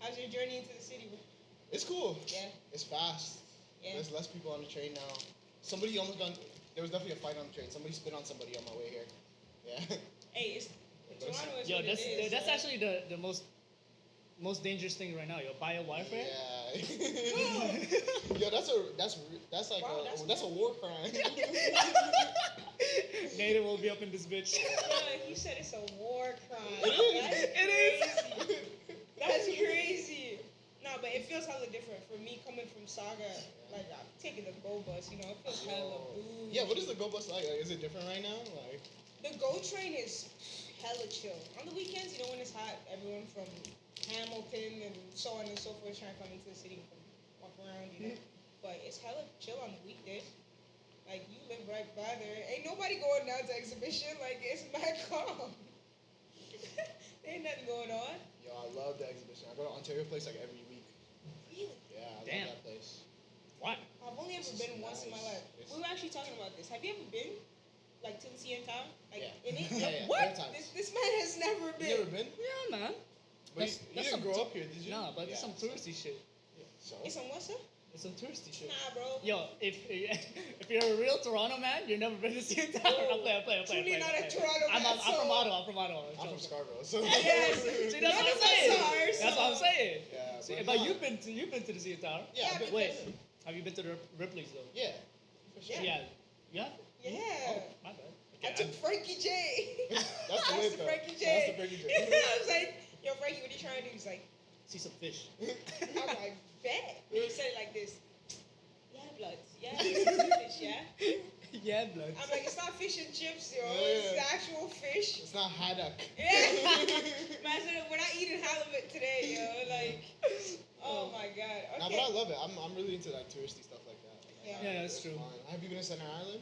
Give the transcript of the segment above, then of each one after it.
How's your journey into the city? It's cool. Yeah. It's fast. Yeah. There's less people on the train now. Somebody almost got. There was definitely a fight on the train. Somebody spit on somebody on my way here. Yeah. Hey, Toronto is Yo, what it is. that's actually the most dangerous thing right now. Yo, bio warfare. Yeah. Yo, that's like Wow, that's a war crime. Native will be up in this bitch. He said it's a war crime. It is. That's crazy. No, but it feels hella different for me coming from Saga. Like I'm taking the Go bus, it feels hella bougie. Yeah, what is the Go bus like? Is it different right now? Like The Go train is hella chill. On the weekends, when it's hot, everyone from Hamilton and so on and so forth trying to come into the city and walk around, But it's hella chill on the weekdays. Like, you live right by there. Ain't nobody going down to exhibition. Like, it's mad calm. There ain't nothing going on. yo, I love the exhibition. I go to Ontario Place like every week. Really? Yeah, I Damn. love that place. What? I've only ever This been is once in my nice. life. We were actually talking about this. Have you ever been, like, to the CN Tower? Like, Yeah. in it? Yeah, What? many times. This man has never been. You ever been? Yeah, man. But That's- you that's didn't some grow tou- up here, did you? Nah, but Yeah, there's some so- touristy shit. Yeah, so. It's on what, sir? There's some touristy shit. Nah, bro. Yo, if you're a real Toronto man, you've never been to CN Tower. I'm playing. Truly not a Toronto I'm man, from so- Ottawa. I'm from Ottawa. I'm from Scarborough, so. Yes. See, that's None what I'm of us saying. are, That's what I'm so- saying. Yeah, See, but but nah. you've been to the CN Tower. Yeah, Yeah, but because- Wait, have you been to the Ripley's though? Yeah. For sure. Yeah. Yeah. Yeah. Oh, my bad. I took Frankie J. That's the way it goes. Frankie J. That's the Frankie J. I was like, yo, Frankie, what are you trying to do? He's like, See some fish. I'm like, bet. He said it like this. Yeah, bloods. Yeah, fish, yeah. Yeah, blood. I'm like, it's not fish and chips, yo. Yeah. It's the actual fish. It's not haddock. Yeah. Man, so we're not eating halibut today, yo. Like, oh my god. Okay. Nah, but I love it. I'm really into like touristy stuff like that. Like, Yeah. Yeah, that's it's true. fun. Have you been to Center Island?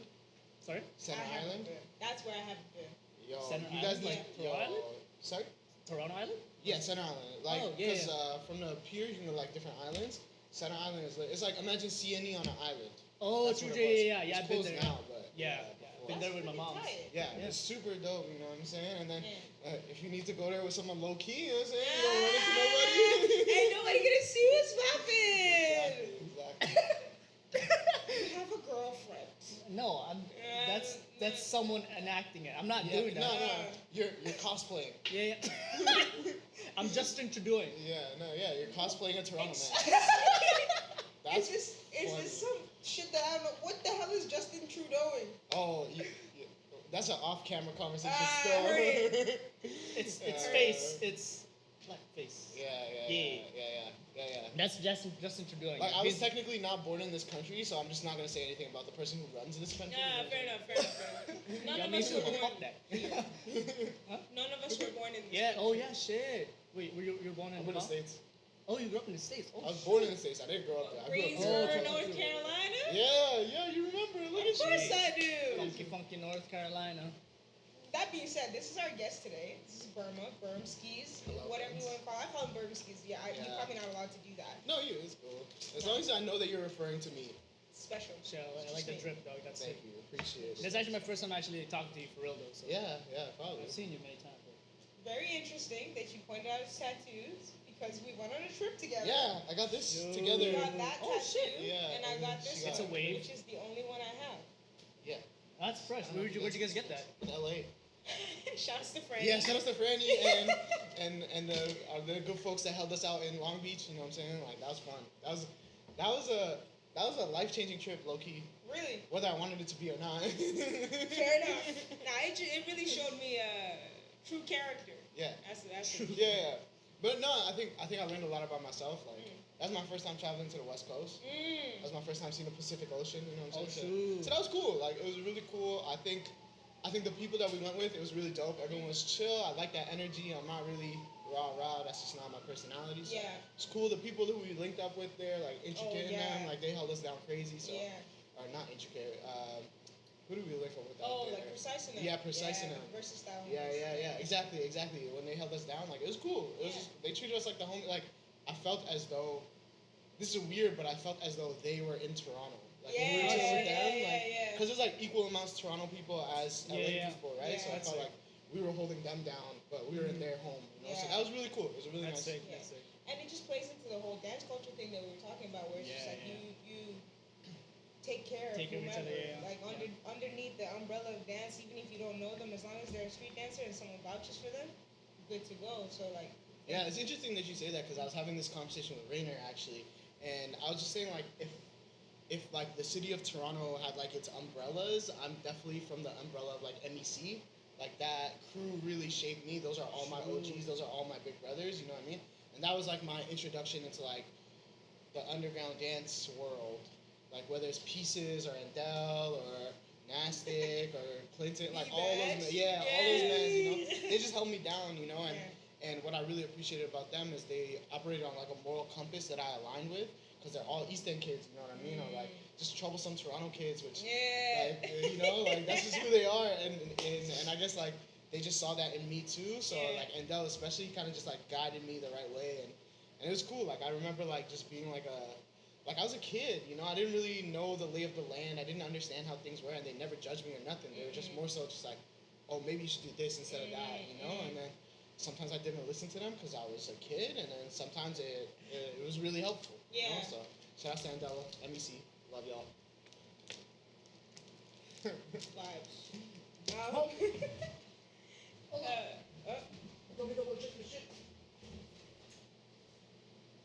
Sorry. Center I haven't Island? been. That's where I haven't been. Yo, Center you guys Island? like Like yo. Toronto Island? Sorry? Toronto Island. Yeah, Center Island. Like, Oh, yeah, because from the pier you can go like different islands. Center Island is like it's like imagine CNE on an island. Oh, That's true. what Yeah, it was. yeah. It's I've been closed there. now, but Yeah, yeah. before. Been there with my That's mom. pretty tight. Yeah, Yeah. it's super dope, you know what I'm saying? And then Yeah. if you need to go there with someone low key, you know what I'm saying? You don't run into nobody. Ain't nobody gonna see what's poppin'. Exactly. You have a girlfriend. No, I'm. That's someone enacting it. I'm not Yeah, doing that. No, you're cosplaying. Yeah, yeah. I'm Justin Trudeauing. Yeah, no, yeah, you're cosplaying a Toronto man. It's That's just funny. some shit that I don't know. What the hell is Justin Trudeauing? Oh, that's an off-camera conversation Ah, still. heard it. It's Yeah. face. It's black face. Yeah. That's Justin Trudeauing. Like I was He's- technically not born in this country, so I'm just not gonna say anything about the person who runs this country. Yeah, fair enough, fair enough. None Yeah, of me us too. were But fuck born. that. None of us were born in this Yeah. country. Oh yeah. Shit. Wait, you were born in I'm in the Vermont? States. Oh, you grew up in the States. Oh, I was born in the States. I didn't grow up there. I grew up Greensboro, Oh, true, North true. Carolina? Yeah, you remember? Look Of at course you. I do. funky North Carolina. That being said, this is our guest today. This is Burma, Skis, Hello, whatever friends. you want to call it. I call him Burma Skis. Yeah, you're Yeah. probably not allowed to do that. No, you. It's cool. As long as I know that you're referring to me. Special. Shit, I like the drip, dog. That's Thank it. you. Appreciate That's it. actually my first time actually talking to you for real though. So Yeah, probably. I've seen you many times. Very interesting that you pointed out his tattoos because we went on a trip together. Yeah, I got this Yo. together. You got that Oh, tattoo, shit. Yeah, and I and got she this got- It's a one, wave. which is the only one I have. Yeah. That's fresh. Where'd you guys get that? In LA. Shouts to Frank. Yeah, shout out to Franny and the good folks that held us out in Long Beach. You know what I'm saying? Like that was fun. That was a life changing trip, low key. Really? Whether I wanted it to be or not. Fair enough. Nah, it really showed me true character. Yeah. That's Yeah. But no, I think I learned a lot about myself. Like that's my first time traveling to the West Coast. That was my first time seeing the Pacific Ocean. You know what I'm Oh, saying? shoot. So that was cool. Like it was really cool. I think the people that we went with, it was really dope. Everyone was chill. I like that energy. I'm not really rah. That's just not my personality. So Yeah. it's cool. The people who we linked up with there, like intricate in yeah. them, like they held us down crazy. So Yeah. or not intricate. Who do we link up with? Oh, out there? like precise enough. Yeah, precise enough. Versus style. Yeah. Exactly. When they held us down, like it was cool. It was Yeah. just, they treated us like the home. Like I felt as though this is weird, but I felt as though they were in Toronto. Like when we were chilling with them, yeah. because there's like equal amounts of Toronto people as LA Yeah. people, right? Yeah. So I That's felt it. like we were holding them down, but we were in their home. You know, so Yeah. that was really cool. It was a really That's nice. sick. Yeah. That's sick. And it just plays into the whole dance culture thing that we were talking about, where it's just Yeah, like yeah. you take care Take care of of each whomever. other, yeah. Like underneath the umbrella of dance, even if you don't know them, as long as they're a street dancer and someone vouches for them, good to go. So like, Yeah, it's interesting that you say that because I was having this conversation with Rainer actually, and I was just saying like if like the city of Toronto had like its umbrellas, I'm definitely from the umbrella of like MEC. Like that crew really shaped me. Those are all my OGs. Those are all my big brothers. You know what I mean? And that was like my introduction into like the underground dance world. Like whether it's Pieces or Andel or Nastic or Clinton, like all those, all those men. You know, they just held me down. You know, and what I really appreciated about them is they operated on like a moral compass that I aligned with because they're all East End kids. You know what I mean? Or like just troublesome Toronto kids, which like you know, like that's just who they are. And I guess like they just saw that in me too. So like Andel especially kind of just like guided me the right way, and it was cool. Like I remember like just being like I was a kid, you know, I didn't really know the lay of the land. I didn't understand how things were, and they never judged me or nothing. They were just more so just like, oh, maybe you should do this instead of that, you know. And then sometimes I didn't listen to them because I was a kid, and then sometimes it was really helpful. You know? So shout out to Andela, MEC, love y'all. vibes.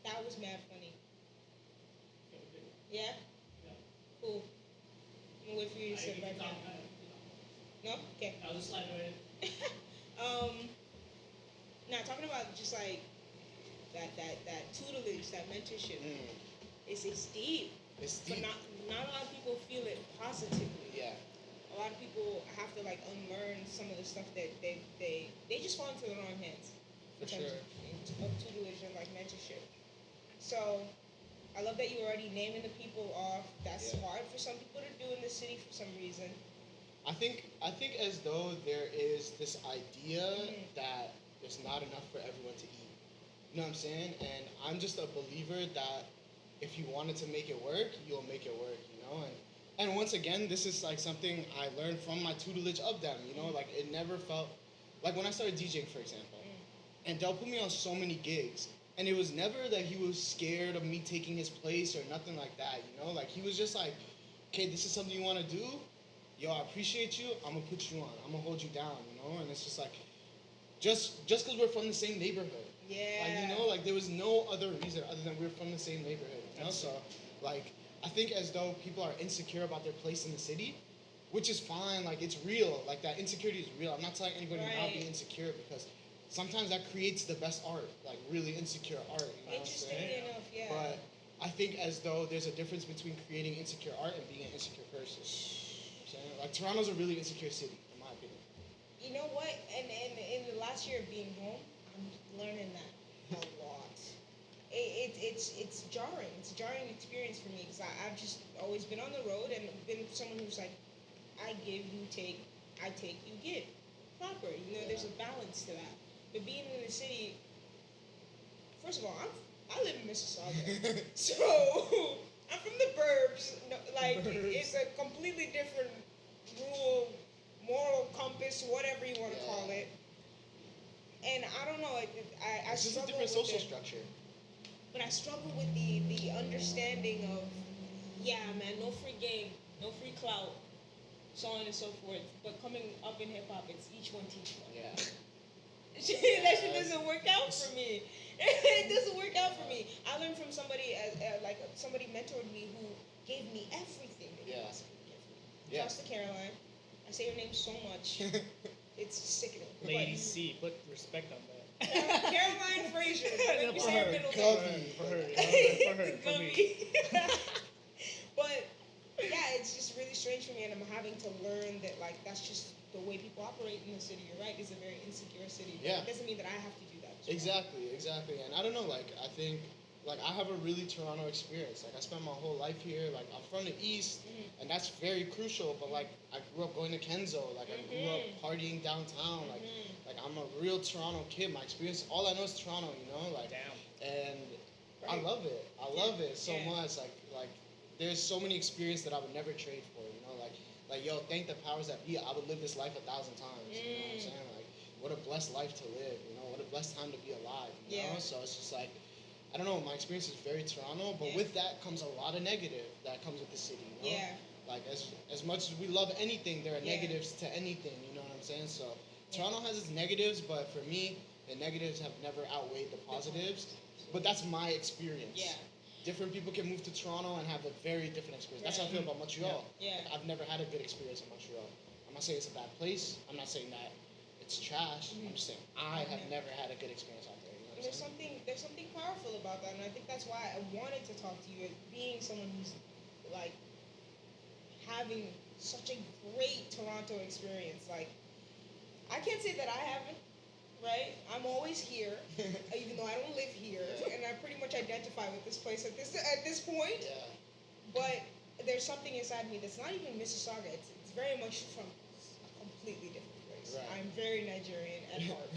That was mad funny. Yeah? Cool. I'm gonna wait for you to sit right now. No? Okay. I'll just slide right in. Now talking about just like that tutelage, that mentorship, it's deep. It's But deep. not a lot of people feel it positively. Yeah. A lot of people have to like unlearn some of the stuff that they just fall into the wrong hands. For in terms sure. of tutelage and like mentorship. So I love that you're already naming the people off. That's hard for some people to do in the city for some reason. I think as though there is this idea that there's not enough for everyone to eat. You know what I'm saying? And I'm just a believer that if you wanted to make it work, you'll make it work, you know? And once again, this is like something I learned from my tutelage of them, you know? Like it never felt like when I started DJing, for example, and Del put me on so many gigs, and it was never that he was scared of me taking his place or nothing like that, you know? Like he was just like, okay, this is something you want to do? Yo, I appreciate you. I'm gonna put you on. I'm gonna hold you down, you know? And it's just like, just because we're from the same neighborhood. Yeah. Like, you know, like there was no other reason other than we're from the same neighborhood, you know? So, like, I think as though people are insecure about their place in the city, which is fine. Like, it's real. Like, that insecurity is real. I'm not telling anybody to not be insecure because sometimes that creates the best art, like really insecure art. You know Interestingly enough, yeah. But I think as though there's a difference between creating insecure art and being an insecure person. Like Toronto's a really insecure city, in my opinion. You know what? And in the last year of being home, I'm learning that a lot. It's jarring. It's a jarring experience for me because I've just always been on the road and been someone who's like, I give, you take, I take, you give. Proper. You know, there's a balance to that. But being in the city, first of all, I live in Mississauga, so I'm from the burbs. No, like it's a completely different rule, moral compass, whatever you want to call it. And I don't know. It's just a struggle different with social it. structure. But I struggle with the understanding of, yeah, man, no free game, no free clout, so on and so forth. But coming up in hip hop, it's each one teach one. Yeah. That shit doesn't work out for me. It doesn't work out for me. I learned from somebody, like somebody mentored me who gave me everything they could possibly give me. Yeah. Shouts to Caroline. I say her name so much. It's sickening. Lady But- C, put respect on that. Caroline Frazier. Let me For say her her, middle for name. her, for her, yeah, for her, for me. Gummy. But yeah, it's just really strange for me, and I'm having to learn that like that's just the way people operate in the city. You're right; it's a very insecure city. But Yeah. it doesn't mean that I have to do that. as well. Exactly. And I don't know, like, I think, like, I have a really Toronto experience. Like, I spent my whole life here. Like, I'm from the East, and that's very crucial. But, like, I grew up going to Kenzo. Like, I grew up partying downtown. Like I'm a real Toronto kid. My experience, all I know is Toronto, you know? Like, Damn. and I love it. I love it so much. Like, there's so many experiences that I would never trade for, you know? Like, yo, thank the powers that be. I would live this life 1,000 times. You know what I'm saying? Like, what a blessed life to live. You know, what a blessed time to be alive. You Yeah. know, so it's just like. I don't know. My experience is very Toronto, but Yeah. with that comes a lot of negative that comes with the city. You know? Yeah. Like as much as we love anything, there are Yeah. negatives to anything. You know what I'm saying? So Yeah. Toronto has its negatives, but for me, the negatives have never outweighed the positives. But that's my experience. Yeah. Different people can move to Toronto and have a very different experience. That's how I feel about Montreal. Yeah. Like, I've never had a good experience in Montreal. I'm not saying it's a bad place. I'm not saying that it's trash. Mhm. I'm just saying I have Mhm. never had a good experience out there. You know what I'm saying? There's something powerful about that, and I think that's why I wanted to talk to you. Being someone who's like having such a great Toronto experience, like I can't say that I haven't. Right, I'm always here, even though I don't live here, and I pretty much identify with this place at this point. Yeah. But there's something inside me that's not even Mississauga. It's very much from a completely different place. Right. I'm very Nigerian at heart.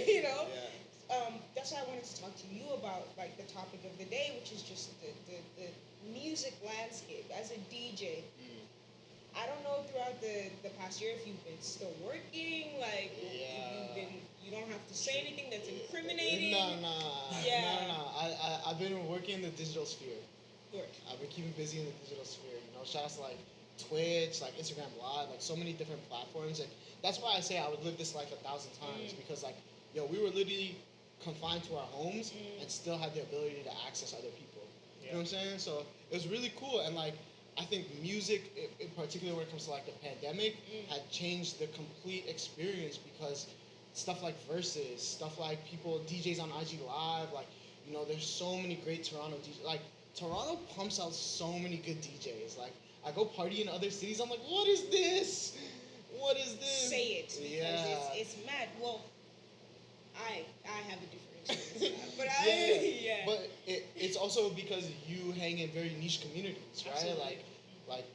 You know. Yeah. That's why I wanted to talk to you about like the topic of the day, which is just the music landscape as a DJ. Mm. I don't know throughout the past year if you've been still working, like if you've been, you don't have to say anything that's incriminating. No. Yeah. No. I've been working in the digital sphere. Work. I've been keeping busy in the digital sphere. You know, shout out to like Twitch, like Instagram Live, like so many different platforms, and that's why I say I would live this life 1,000 times because like, yo, we were literally confined to our homes and still had the ability to access other people. You know what I'm saying? So it was really cool, and like I think music, in particular when it comes to like the pandemic, had changed the complete experience because stuff like Versus, stuff like people DJs on IG Live, like you know, there's so many great Toronto DJs. Like Toronto pumps out so many good DJs. Like I go party in other cities, I'm like, what is this? What is this? Say it because Yeah. it's mad. Well, I have a different experience, but Yeah. But it's also because you hang in very niche communities, right? Absolutely. Like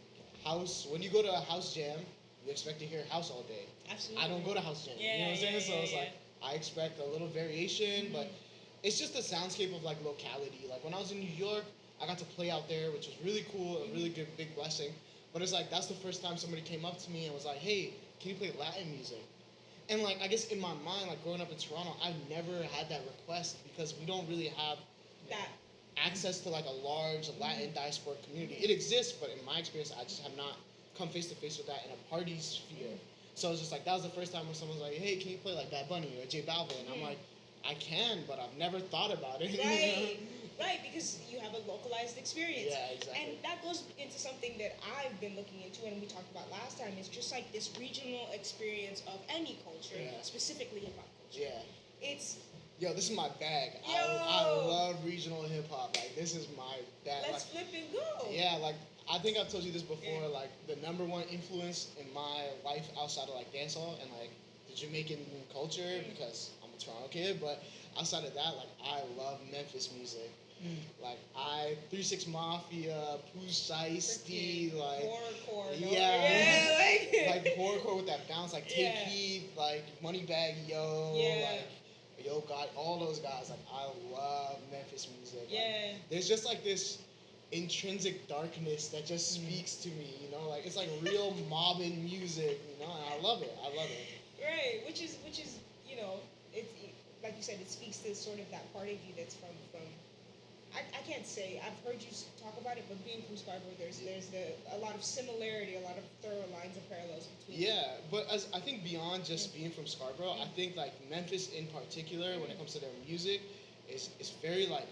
house. When you go to a house jam, you expect to hear house all day. Absolutely. I don't go to house jam. Yeah, You know what I'm saying? yeah, So it's yeah. like I expect a little variation, but it's just the soundscape of like locality. Like when I was in New York, I got to play out there, which was really cool, a really good big blessing. But it's like that's the first time somebody came up to me and was like, "Hey, can you play Latin music?" And like I guess in my mind, like growing up in Toronto, I've never had that request because we don't really have that. access to like a large Latin diaspora community. It exists, but in my experience, I just have not come face to face with that in a party sphere. So it's just like that was the first time when someone was like, "Hey, can you play like Bad Bunny or J Balvin?" And I'm like, "I can, but I've never thought about it." Right, right, because you have a localized experience. Yeah, exactly. And that goes into something that I've been looking into and we talked about last time is just like this regional experience of any culture, Yeah. specifically hip hop culture. Yeah. It's Yo, this is my bag. Yo. I love regional hip hop. Like this is my bag. let's Like, flip and go. yeah, like I think I've told you this before. Yeah. Like the number one influence in my life outside of like dancehall and like the Jamaican culture because I'm a Toronto kid, but outside of that, like I love Memphis music. Like 3 6 Mafia, Pooh Shiesty, like horrorcore. yeah, like like horrorcore with that bounce, like Tay Yeah. Keith, like Moneybagg Yo, Yeah. like Yo God, all those guys. Like I love Memphis music. Like, Yeah. there's just like this intrinsic darkness that just speaks to me. You know, like it's like real mobbing music. You know, and I love it. I love it. Right, which is you know, it's like you said, it speaks to sort of that part of you that's from. I can't say I've heard you talk about it, but being from Scarborough, there's a lot of similarity, a lot of thorough lines and parallels between. Yeah, but as I think beyond just being from Scarborough, I think like Memphis in particular, when it comes to their music, is very like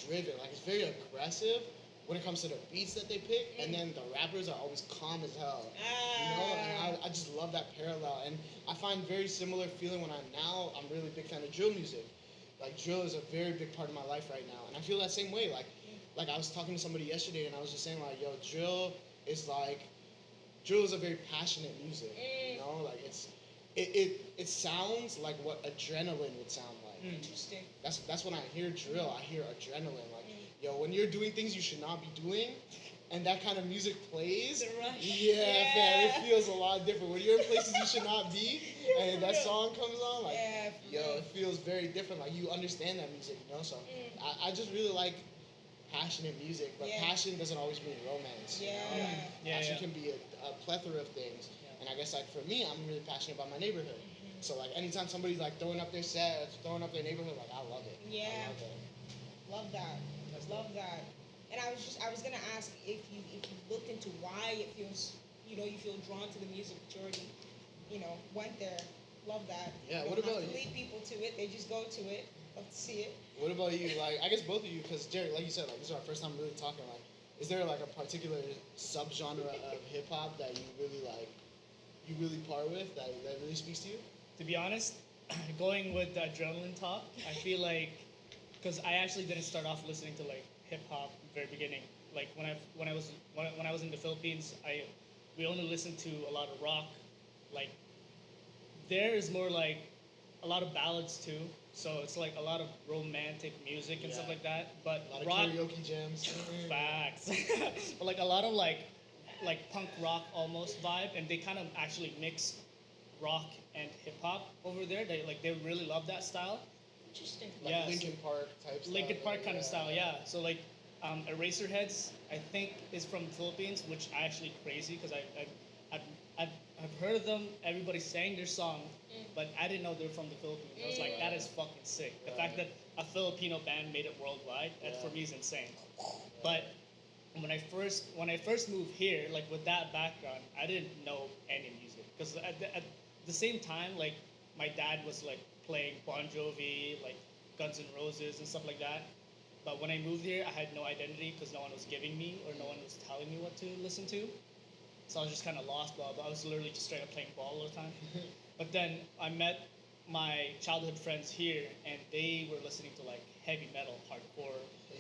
driven. Like it's very aggressive when it comes to the beats that they pick, and then the rappers are always calm as hell. You know, and I just love that parallel, and I find very similar feeling when I'm really big fan of drill music. Like drill is a very big part of my life right now, and I feel that same way. Like I was talking to somebody yesterday, and I was just saying like, yo, drill is a very passionate music. You know, like it sounds like what adrenaline would sound like. Interesting. That's when I hear drill, I hear adrenaline. Like, yo, when you're doing things you should not be doing, and that kind of music plays, The rush. yeah, man, it feels a lot different. When you're in places you should not be, and that song comes on, like, Yeah, yo, it feels very different. Like, you understand that music, you know? So, I just really like passionate music, but Yeah. passion doesn't always mean romance. You know? Yeah. Like, passion can be a plethora of things. And I guess, like, for me, I'm really passionate about my neighborhood. So like anytime somebody's like throwing up their set, or throwing up their neighborhood, like I love it. Yeah. I love it. Love that. That's Love that. And I was gonna ask if you looked into why it feels, you feel drawn to the music that you already, went there. Love that. Yeah, You what don't have about to you? lead people to it. They just go to it. Love to see it. What about you? Like, I guess both of you, because Jerry, like you said, like this is our first time really talking. Like, is there like a particular subgenre of hip hop that you really like, you really part with that really speaks to you? To be honest, going with the adrenaline talk, I feel like because I actually didn't start off listening to like hip hop in the very beginning. Like when I was in the Philippines, we only listened to a lot of rock. Like there is more like a lot of ballads too. So it's like a lot of romantic music and stuff Yeah. like that. But A lot of rock karaoke jams. facts, but like a lot of like punk rock almost vibe, and they kind of actually mix rock and hip hop over there. They really love that style. Interesting. Like Yeah, Linkin Park type stuff. Linkin Park kind of style, yeah. So like, Eraserheads, I think is from the Philippines, which I actually crazy because I've heard of them. Everybody sang their song, but I didn't know they were from the Philippines. I was like, that is fucking sick. The fact that a Filipino band made it worldwide, that for me is insane. But when I first moved here, like with that background, I didn't know any music because at the same time, like my dad was like playing Bon Jovi, like Guns N' Roses and stuff like that. But when I moved here, I had no identity because no one was giving me or no one was telling me what to listen to. So I was just kind of lost, blah, blah. I was literally just straight up playing ball all the time. But then I met my childhood friends here, and they were listening to like heavy metal, hardcore,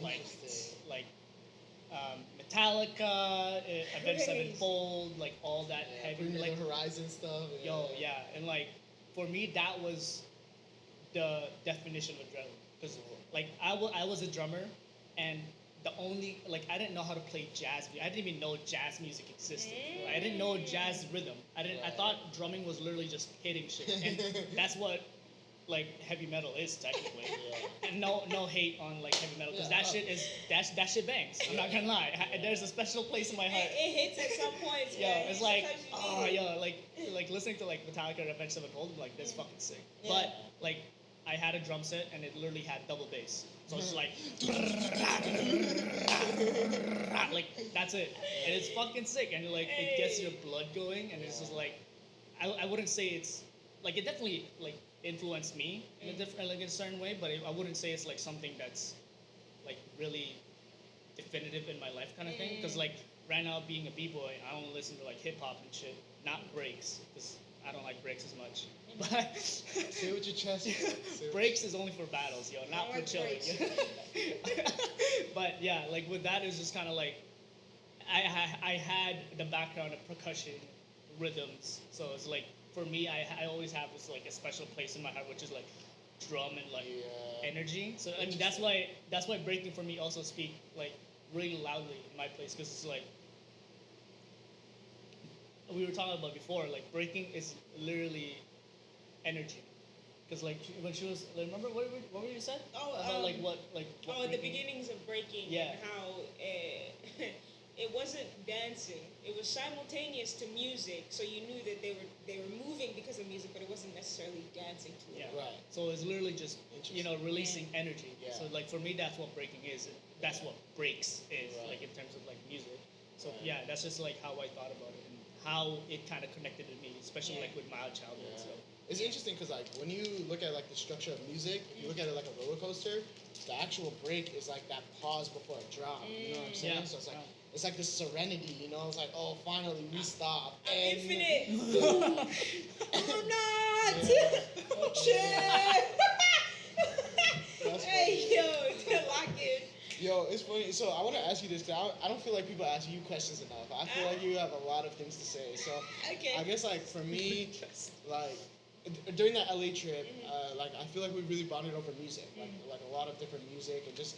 like Interesting. like Metallica, Avenged Crazy. Sevenfold, like all that Yeah, heavy, Bring Me like the Horizon stuff. yo, yeah, and like for me that was the definition of adrenaline because like I was a drummer, and the only like I didn't know how to play jazz. I didn't even know jazz music existed. I didn't know jazz rhythm. I Right. thought drumming was literally just hitting shit, and that's what like heavy metal is technically. Yeah. And no hate on like heavy metal because Yeah, that shit is that shit bangs. I'm not gonna lie. There's a special place in my heart. It hits at some points. Yo, man. it's like, Sometimes you need it. like listening to like Metallica or Avenged Sevenfold, like that's fucking sick. Yeah. But like, I had a drum set and it literally had double bass, so it's like, like that's it, and it's fucking sick, and like it gets your blood going, and it's just like, I wouldn't say it's like it definitely like influenced me in a different like in a certain way, but I wouldn't say it's like something that's like really definitive in my life kind of thing. Because like right now being a b-boy, I don't listen to like hip hop and shit, not breaks, because I don't like breaks as much. But Say it with your chest. Say it with breaks is only for battles, yo, not I for like chilling. breaks. But yeah, like with that, it was just kind of like I had the background of percussion, rhythms, so it's like for me, I always have this like a special place in my heart, which is like drum and like Yeah. energy. So I mean that's why breaking for me also speak like really loudly in my place because it's like we were talking about before. Like breaking is literally energy. Because like when she was, like, remember what were you said? Oh, About like what Oh, the breaking- beginnings of breaking Yeah. and how it wasn't dancing. It was simultaneous to music, so you knew that they were moving because of music, but it wasn't necessarily dancing to it. Yeah. Right. So it's literally just releasing energy. Yeah. So like for me, that's what breaking is. And that's what breaks is Right. like in terms of like music. So Right. yeah, that's just like how I thought about it and how it kind of connected with me, especially Yeah. like with my childhood. Yeah. So It's interesting because like when you look at like the structure of music, if you look at it like a roller coaster, the actual break is like that pause before a drop. You know what I'm saying? Yeah. So it's like Yeah. it's like this serenity. You know, it's like oh finally we stop. I'm And infinite. I'm not. Yeah. Oh, shit. That's Hey, yo, lock in. Yo, it's funny. So I want to ask you this because I don't feel like people ask you questions enough. I feel like you have a lot of things to say. So Okay. I guess like for me, like during that LA trip, like I feel like we really bonded over music, like a lot of different music, and just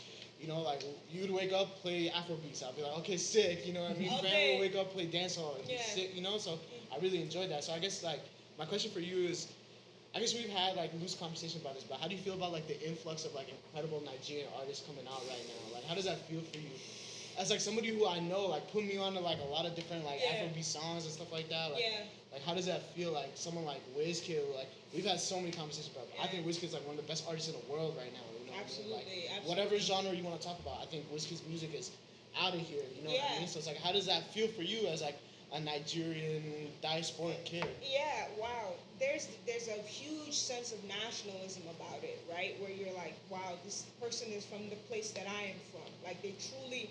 like you'd wake up, play Afrobeats. I'd be like, okay, sick. You know what I mean? Okay. Fran would wake up, play dancehall, and be Yeah. sick. You know, so I really enjoyed that. So I guess like my question for you is. I guess we've had like loose conversation about this, but how do you feel about like the influx of like incredible Nigerian artists coming out right now? Like, how does that feel for you? as like somebody who I know, like put me on to like a lot of different like Yeah. Afrobeat songs and stuff like that. Like, Yeah. like how does that feel? Like someone like Wizkid, like we've had so many conversations about. I Yeah. think Wizkid's like one of the best artists in the world right now. You know what I mean? Like, Absolutely. whatever genre you want to talk about, I think Wizkid's music is out of here. You know what I Yeah. mean? So it's like, how does that feel for you as like a Nigerian diasporic kid? Yeah, wow. There's a huge sense of nationalism about it, right? Where you're like, wow, this person is from the place that I am from. Like they truly,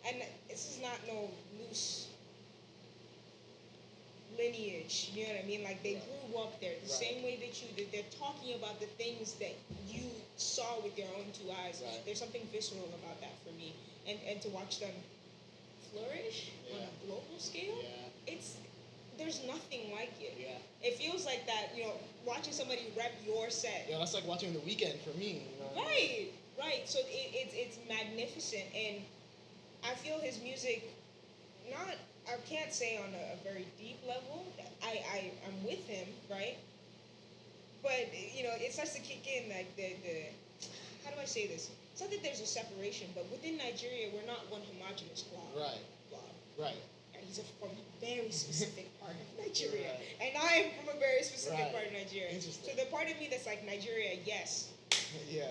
and this is not no loose lineage. You know what I mean? Like they Right. grew up there the Right. same way that you did. They're talking about the things that you saw with your own two eyes. Right. There's something visceral about that for me, and to watch them flourish on Yeah. a global scale, Yeah. it's there's nothing like it. Yeah. It feels like that, watching somebody rep your set. Yeah, that's like watching The Weeknd for me. You know what I mean? Right, right. So it's magnificent, and I feel his music, not I can't say on a very deep level. I'm with him, right? But it starts to kick in like the how do I say this? It's not that there's a separation, but within Nigeria, we're not one homogenous blob. Right. Blob. Right. And he's from a very specific part of Nigeria, Right. and I am from a very specific Right. part of Nigeria. Interesting. So the part of me that's like Nigeria, yes, Yeah.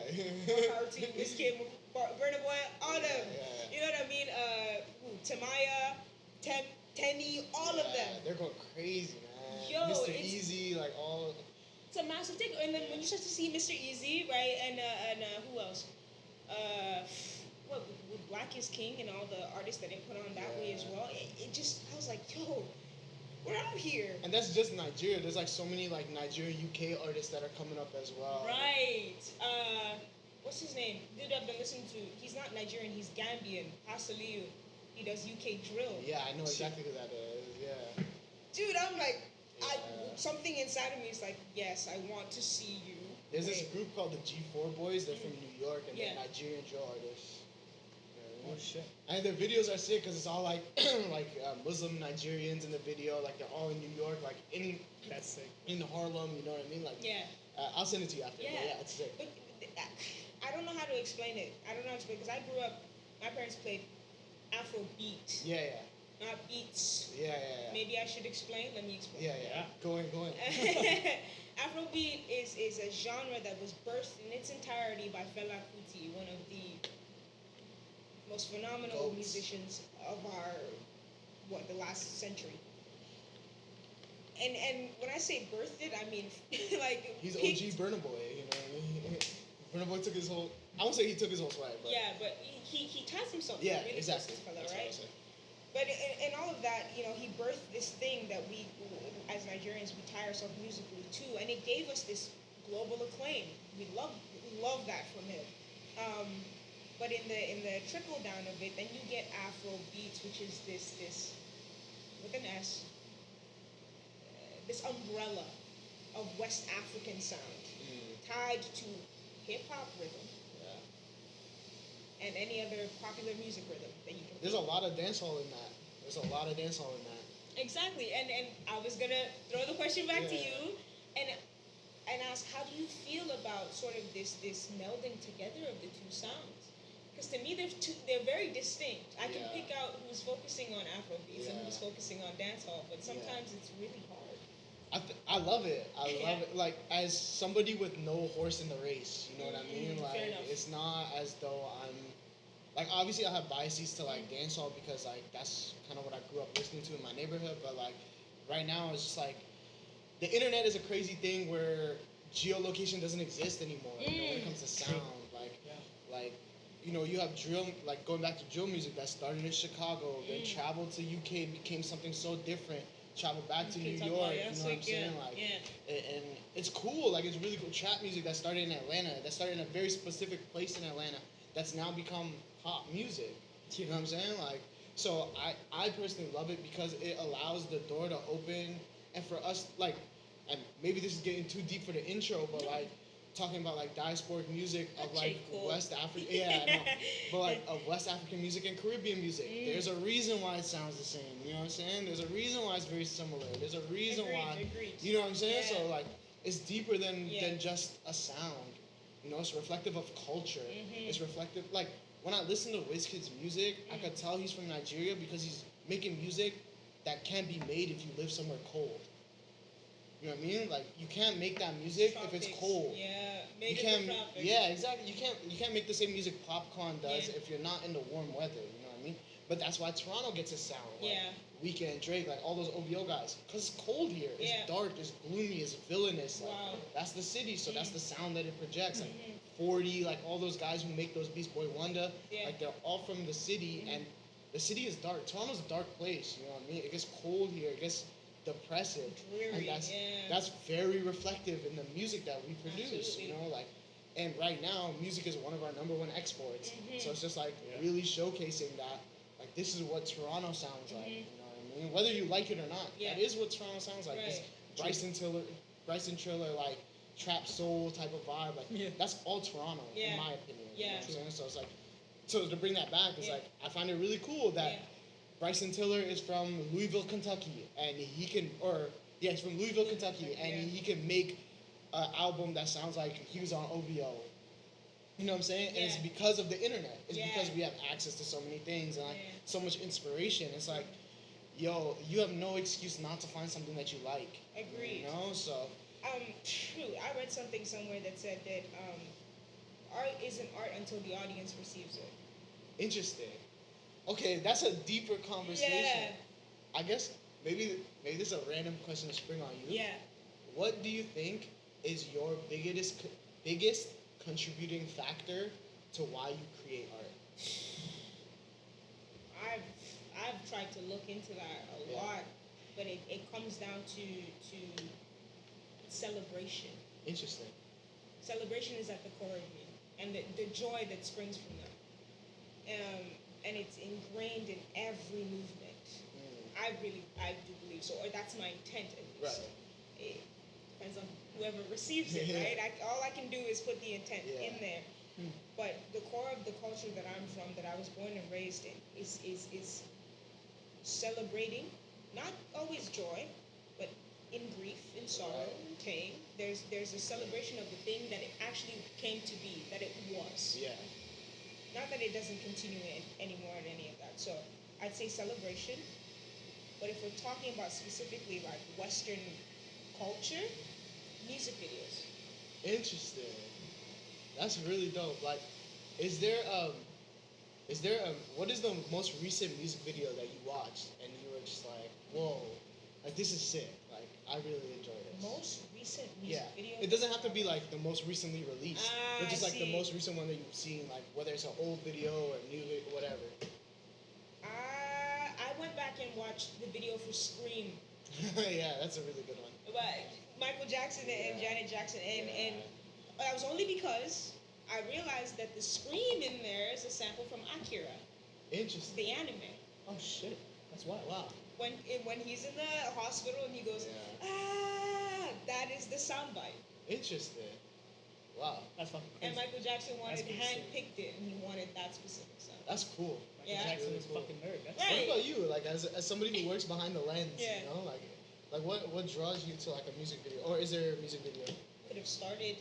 more power to you, Wizkid, Burna Boy, all Yeah, them. yeah. You know what I mean? Tamaya, Teni, all of Yeah, them. they're going crazy, man. Yo, Mr. it's- Easy, like all. It's a massive thing. And then when you start to see Mr. Easy, right, and who else? What with Black is King and all the artists that they put on that way as Yeah. well. It just I was like, yo, we're out here. And that's just Nigeria. There's like so many like Nigeria UK artists that are coming up as well. Right. What's his name? Dude I've been listening to. He's not Nigerian. He's Gambian. Hasaliu. He does UK drill. Yeah, I know exactly who that is. Yeah. Dude, I'm like, Yeah. something inside of me is like, yes, I want to see you. There's this win. group called the G4 Boys. They're from New York and Yeah. they're Nigerian drill artists. Oh shit. And their videos are sick because it's all like Muslim Nigerians in the video. Like they're all in New York, like That's sick. in Harlem. You know what I mean? Like Yeah. I'll send it to you after. But Yeah. yeah, it's sick. But I don't know how to explain it. I don't know how to explain because I grew up. My parents played Afro beat, Yeah, yeah, not beats. yeah, yeah, yeah. Maybe I should explain. Let me explain. Yeah, yeah. Go in, go in. Afrobeat is a genre that was birthed in its entirety by Fela Kuti, one of the most phenomenal Goats. musicians of the last century. And when I say birthed it, I mean like He's picked- OG Burna Boy. You know what I mean? Burna Boy took his whole. I won't say he took his whole swag, but Yeah, but he ties himself yeah, really exactly. close to Fela, That's what right? I said. But in all of that, he birthed this thing that we, as Nigerians, we tie ourselves musically to, and it gave us this global acclaim. We love that from him. But in the trickle down of it, then you get Afro beats, which is this with an S, this umbrella of West African sound tied to hip hop rhythm Yeah. and any other popular music rhythm that you can. There's a lot of dancehall in that. There's a lot of dancehall in that. Exactly, and I was gonna throw the question back to Yeah. you, and ask, how do you feel about sort of this melding together of the two sounds? Because to me, they're very distinct. I can Yeah. pick out who's focusing on Afrobeats and Yeah. who's focusing on dancehall, but sometimes it's really hard. I love it. I Yeah. love it. Like as somebody with no horse in the race, you know what I mean? Fair Like enough. it's not as though I'm like obviously I have biases to like dancehall because like that's kind of what I grew up listening to in my neighborhood. But like right now it's just like the internet is a crazy thing where geolocation doesn't exist anymore. You know, when it comes to sound, like you have drill, like going back to drill music that started in Chicago, then traveled to UK, became something so different. Traveled back to New York, you know what I'm saying? Like, and it's cool. Like, it's really cool. Trap music that started in Atlanta, that started in a very specific place in Atlanta, that's now become pop music. You know what I'm saying? Like, so I personally love it because it allows the door to open, and for us, like, and maybe this is getting too deep for the intro, but like, talking about like diasporic music of That's like cool. West Africa, yeah, no, but like of West African music and Caribbean music. There's a reason why it sounds the same. You know what I'm saying? There's a reason why it's very similar. There's a reason why. Agreed. You know what I'm saying? Yeah. So like, it's deeper than Yeah. just a sound. You know, it's reflective of culture. Mhm. It's reflective like when I listen to Wizkid's music, I could tell he's from Nigeria because he's making music that can't be made if you live somewhere cold. You know what I mean? Like you can't make that music if it's Tropics. cold. Yeah, You made it can't. for tropics. Yeah, exactly. You can't make the same music Popcorn does Yeah. if you're not in the warm weather. You know what I mean? But that's why Toronto gets a sound. Like Yeah. Weeknd, Drake, like all those OVO guys, cause it's cold here. It's Yeah. dark. It's gloomy. It's villainous. Like Wow. that's the city. So that's the sound that it projects. Like Mhm. 40, like all those guys who make those Beast Boy Wonder, Yeah. like they're all from the city, and the city is dark. Toronto's a dark place. You know what I mean? It gets cold here. It gets depressive. Dreary. And that's Yeah. that's very reflective in the music that we produce. Absolutely. You know, like, and right now, music is one of our number one exports. Mhm. So it's just like Yeah. really showcasing that, like, this is what Toronto sounds like. Mhm. You know what I mean? Whether you like it or not, Yeah. that is what Toronto sounds like. This Right. Bryson Tiller, like trap soul type of vibe. Like Yeah. that's all Toronto, Yeah. in my opinion. You know Yeah. what I'm saying? So it's like, so to bring that back, it's Yeah. like I find it really cool that. Yeah. Bryson Tiller is from Louisville, Kentucky, and he can, or yeah, he's from Louisville, Kentucky, and Yeah. he can make an album that sounds like he was on OVO. You know what I'm saying? And it's Yeah. because of the internet. It's Yeah. because we have access to so many things and like Yeah. so much inspiration. It's like, yo, you have no excuse not to find something that you like. Agreed. You know, so True. I read something somewhere that said that art isn't art until the audience receives it. interesting. Okay, that's a deeper conversation. Yeah. I guess maybe this is a random question to spring on you. Yeah. What do you think is your biggest contributing factor to why you create art? I've tried to look into that a Yeah. lot, but it comes down to celebration. Interesting. Celebration is at the core of me, and the joy that springs from that. And it's ingrained in every movement. I do believe so, or that's my intent at least. Right. It depends on whoever receives it, Yeah. right? All I can do is put the intent Yeah. in there. But the core of the culture that I'm from, that I was born and raised in, is celebrating, not always joy, but in grief, in sorrow, in pain. There's a celebration of the thing that it actually came to be, that it was. Yeah. Not that it doesn't continue anymore in any of that. So I'd say celebration. But if we're talking about specifically like Western culture, music videos. Interesting. That's really dope. Like, is there what is the most recent music video that you watched and you were just like, whoa, like this is sick. Like I really enjoy this. Most recent music Yeah. video. It doesn't have to be like the most recently released, but just I like the see. most recent one that you've seen, like whether it's an old video or new video, whatever. I went back and watched the video for Scream. Yeah, that's a really good one. But Michael Jackson and Yeah. Janet Jackson, and Yeah. that was only because I realized that the scream in there is a sample from Akira, Interesting. the anime. Oh shit, that's wild. Wow. When he's in the hospital and he goes, Yeah. that is the soundbite. Interesting. Wow. That's fucking And crazy. Michael Jackson That's pretty sick. handpicked it, and he wanted that specific sound. That's cool. Michael Yeah. Jackson Really is a cool. fucking nerd. That's Right. What about you? Like as somebody who works behind the lens, Yeah. you know, like what draws you to like a music video, or is there a music video? Could have started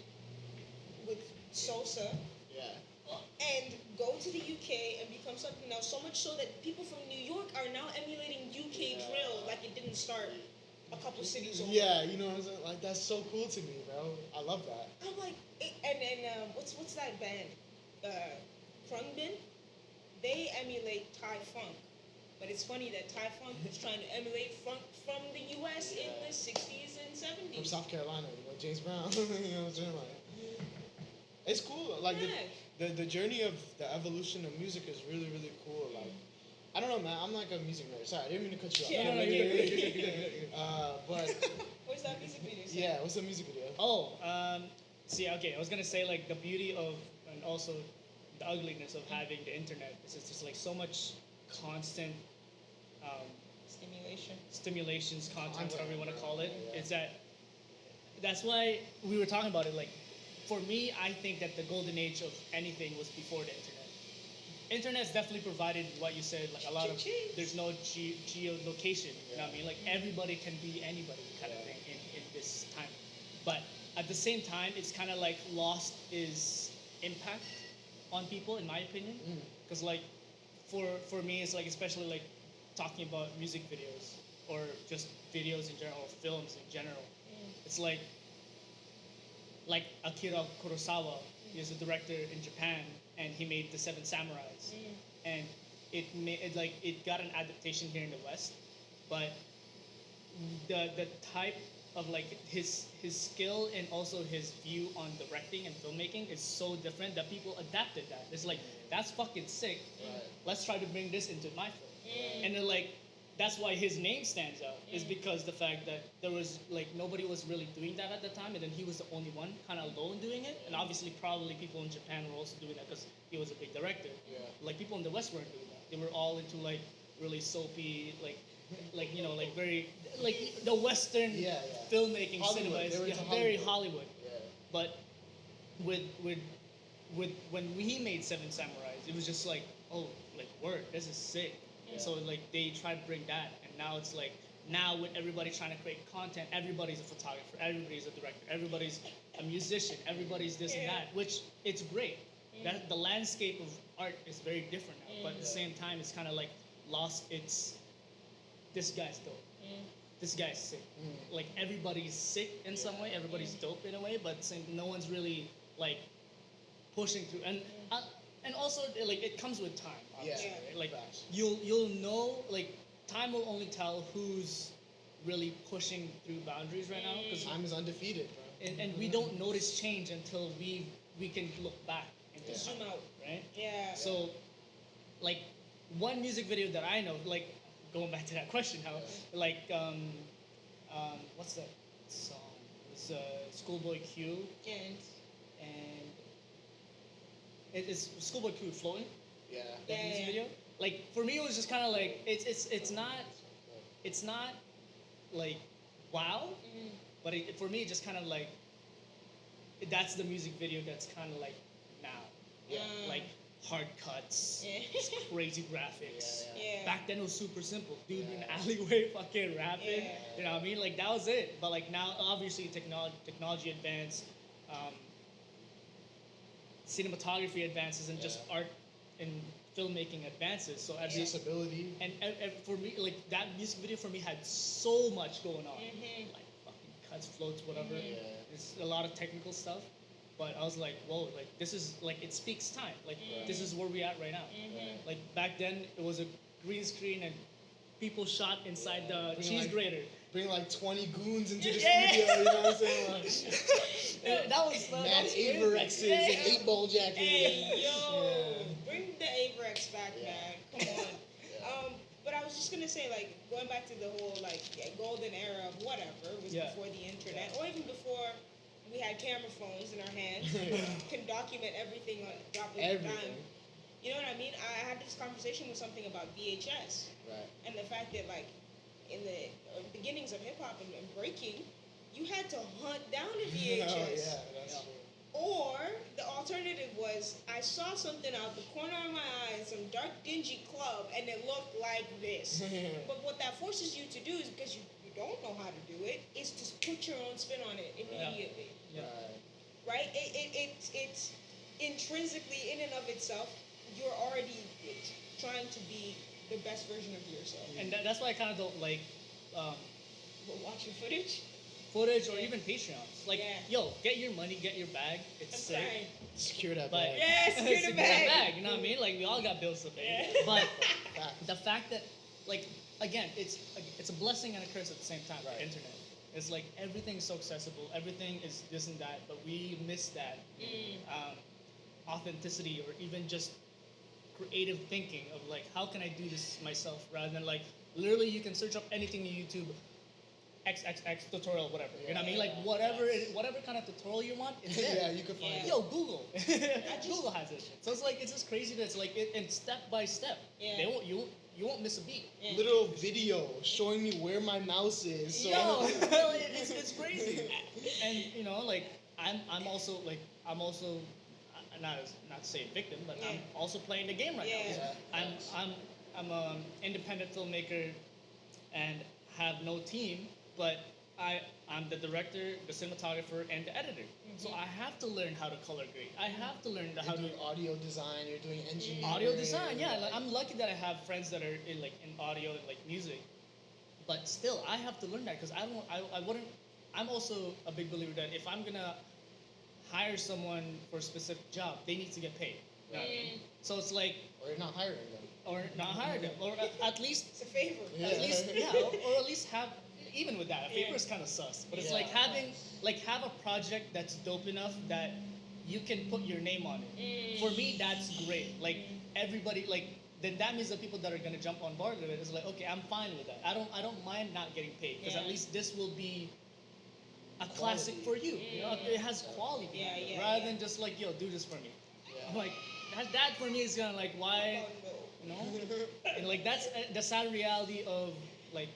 with Sosa Yeah. and go to the UK and become something now, so much so that people from New York are now emulating UK Yeah. drill like it didn't start a couple cities over. Yeah, you know what I'm saying? Like that's so cool to me, bro. I love that. I'm like, and what's that band? Krungbin? They emulate Thai funk. But it's funny that Thai funk was trying to emulate funk from the US in Yeah. the 60s and From 70s. South Carolina, you know, James Brown. you know what I'm saying? Like, it's cool. Like Yeah. the journey of the evolution of music is really, really cool. Like I don't know, man. I'm like a music nerd. Sorry, I didn't mean to cut you off. Yeah. No, no, you're good, you're good, you're good. But What's that music video? say? yeah, what's the music video? Oh, see, okay, I was gonna say like the beauty of and also the ugliness of having the internet is it's just like so much constant Stimulation. stimulations, content, Content, whatever you want to yeah, call it. yeah. It's that's why we were talking about it. Like, for me, I think that the golden age of anything was before the internet. Internet's definitely provided what you said, like a lot of Ching-ching. there's no geolocation. You know what I mean? Like everybody can be anybody kind of thing in this time. But at the same time, it's kind of like lost its impact on people, in my opinion. Mm. Because like, for me, it's like especially like talking about music videos or just videos in general, or films in general. It's like Akira Kurosawa. He is a director in Japan, and he made The Seven Samurais, and it got an adaptation here in the West, but the type of like his skill and also his view on directing and filmmaking is so different that people adapted that. It's like that's fucking sick. Right. Let's try to bring this into my film, and then like that's why his name stands out is because the fact that there was like nobody was really doing that at the time, and then he was the only one kind of alone doing it, and obviously probably people in Japan were also doing that because he was a big director. Yeah. Like people in the West weren't doing that. They were all into like really soapy, like you know, like very like the Western Yeah, yeah. filmmaking Hollywood. cinema They is were into very Hollywood. Hollywood. Yeah. But with when he made Seven Samurais, it was just like, oh, like word, this is sick. Yeah. So like they try to bring that, and now it's like now with everybody trying to create content, everybody's a photographer, everybody's a director, everybody's a musician, everybody's this and that, which it's great. That the landscape of art is very different now, but at the same time, it's kind of like lost its. This guy's dope. This guy's sick. Like everybody's sick in some way. Everybody's dope in a way, but no one's really like pushing through. And also like it comes with time. Obviously, Yeah. right? Like Facts. you'll know like time will only tell who's really pushing through boundaries right now because Time is undefeated, bro. and we don't notice change until we can look back into Yeah. Zoom out. right. Yeah. So, like, one music video that I know, like, going back to that question, how, like, what's that song? It was Schoolboy Q, And and it's Schoolboy Q Floating, Yeah. that Yeah, music yeah. video. Like, for me, it was just kind of like, it's not, like, wow, but for me, it just kind of like, that's the music video that's kind of like now. Yeah. Like, hard cuts, Yeah. crazy graphics. Yeah. Back then it was super simple. Dude in Yeah. the alleyway fucking rapping. Yeah. You know what I mean? Like that was it. But like now obviously technology advanced, cinematography advances and just Yeah. art and filmmaking advances. So as Accessibility. and for me like that music video for me had so much going on. Like fucking cuts, floats, whatever. Yeah. It's a lot of technical stuff. But I was like, whoa, like this is like it speaks time. Like this is where we at right now. Right. Like back then it was a green screen and people shot inside the Bring, cheese like, grater. Bring like 20 goons into the Yeah. studio, you know what I'm saying? Like, And that was mad crazy. Averexes Yeah. and 8-ball jackets. Hey, yo, Yeah. bring the Averex back, Yeah. man. Come on. But I was just gonna say, like, going back to the whole golden era of whatever was Yeah. before the internet, or even before we had camera phones in our hands, can document everything on drop of a dime. Everything. You know what I mean? I had this conversation with something about VHS Right. and the fact that, like, in the beginnings of hip hop and breaking, you had to hunt down a VHS. Oh, yeah, that's Yeah. true. Or the alternative was I saw something out the corner of my eye in some dark, dingy club, and it looked like this. But what that forces you to do is because you don't know how to do it, is to put your own spin on it immediately. Yeah. Right. Right? It's intrinsically in and of itself, you're already trying to be the best version of yourself. And that's why I kind of don't like But watching footage, footage or even Patreons. Like, Yeah. yo, get your money, get your bag. It's I'm sick. crying. Secure that But bag. Yeah, secure the secure bag. that bag. You know what I mean? Like we all got bills to pay. Yeah. But Fact. the fact that, like, again, it's a blessing and a curse at the same time. Right. The internet. It's like everything's so accessible. Everything is this and that, but we miss that authenticity or even just creative thinking of like, how can I do this myself rather than like literally you can search up anything on YouTube. XXX tutorial, whatever. You know what I mean? Like whatever kind of tutorial you want, it's there. Yeah, you can find Yeah. it. Yo, Google. Google has this shit. So it's like it's just crazy that it's like and step by step. Yeah. They won't you won't miss a beat. Yeah. Literal video showing me where my mouse is. So Yo, it's crazy. And you know, like I'm also not to say victim, but I'm Yeah. also playing the game right Yeah. now. I'm an independent filmmaker and have no team, but I'm the director, the cinematographer, and the editor. So I have to learn how to color grade. I have to learn how You're to doing audio design. You're doing engineering. audio design. Yeah, like, I'm lucky that I have friends that are in audio and like music. But still, I have to learn that because I wouldn't. I'm also a big believer that if I'm gonna hire someone for a specific job, they need to get paid. You know what I mean? So it's like, Or you're not hiring them. or not hire them, or at least It's a favor. Yeah. at least yeah, or at least have even with that, a favor is kind of sus. But it's Yeah. like have a project that's dope enough that you can put your name on it. For me, that's great. Like everybody, like then that means the people that are gonna jump on board with it is like, okay, I'm fine with that. I don't mind not getting paid because at Yeah. least this will be a classic for you. You know, it has quality behind it, Yeah, rather yeah. than just like, yo, do this for me. Yeah. I'm like that for me is kind of like why. Oh, no. You know, and like that's the sad reality of like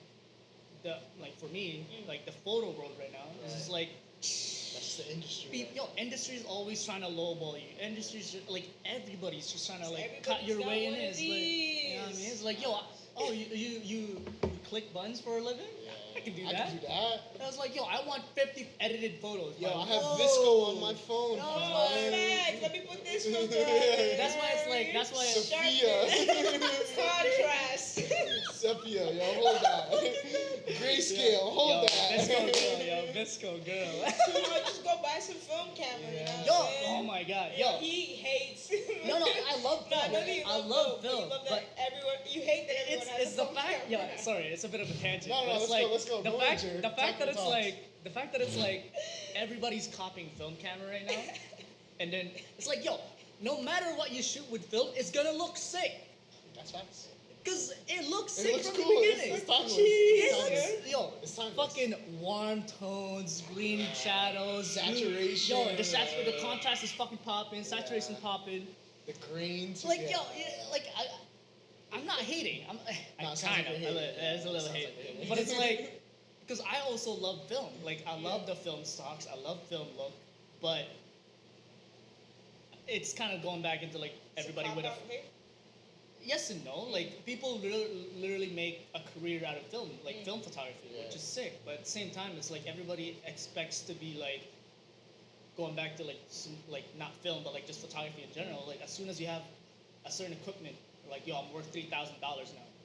the like for me like the photo world right now is just like That's the industry. yo, industry is always trying to lowball you. Industry's like everybody's just trying to like Everybody's cut your got way in. one of It's like, you know what I mean? It's like, yo, oh, you click buttons for a living? Yeah. I can do I that. can do that. I was like, yo, I want 50 edited photos. Yo, Like, I have whoa. Visco on my phone. Oh, Oh, fam. facts. Let me put this filter on there. That's why it's like that's why Sophia. Contrast. Sepia, yo, hold that. Grayscale, hold that. Visco girl, yo, Visco girl. I'll just go buy some film camera. You know Yo, what I'm saying? oh my god, yo. He hates. No, I love No, film. I know that you I love love film. film, You love but that everyone. You hate that everyone it's has it's a the film fact. camera. Yeah, sorry, it's a bit of a tangent. No, but it's let's go. The Go fact, ahead, Jared. the fact Talk that your it's thoughts. the fact that it's like everybody's copying film camera right now, and then it's like, yo, no matter what you shoot with film, it's gonna look sick. That's facts. Cause it looks It sick looks from cool. the beginning. It's timeless. It's It's timeless. like, yo, It's timeless. fucking warm tones, green shadows, blue- Saturation. Yo, the contrast is fucking popping, saturation Yeah. popping. The grains. Like yeah. yo, yeah, like I'm not hating. No, I it sounds kind like of. you're hating. There's a little Sounds hate, like you're hating. but it's like because I also love film. Like I love the film stocks. I love film look, but it's kind of going back into like everybody with a yes and no. Like people literally make a career out of film, like film photography, which is sick. But at the same time, it's like everybody expects to be like going back to like like not film, but like just photography in general. Like as soon as you have a certain equipment, you're like, yo, I'm worth $3,000 now.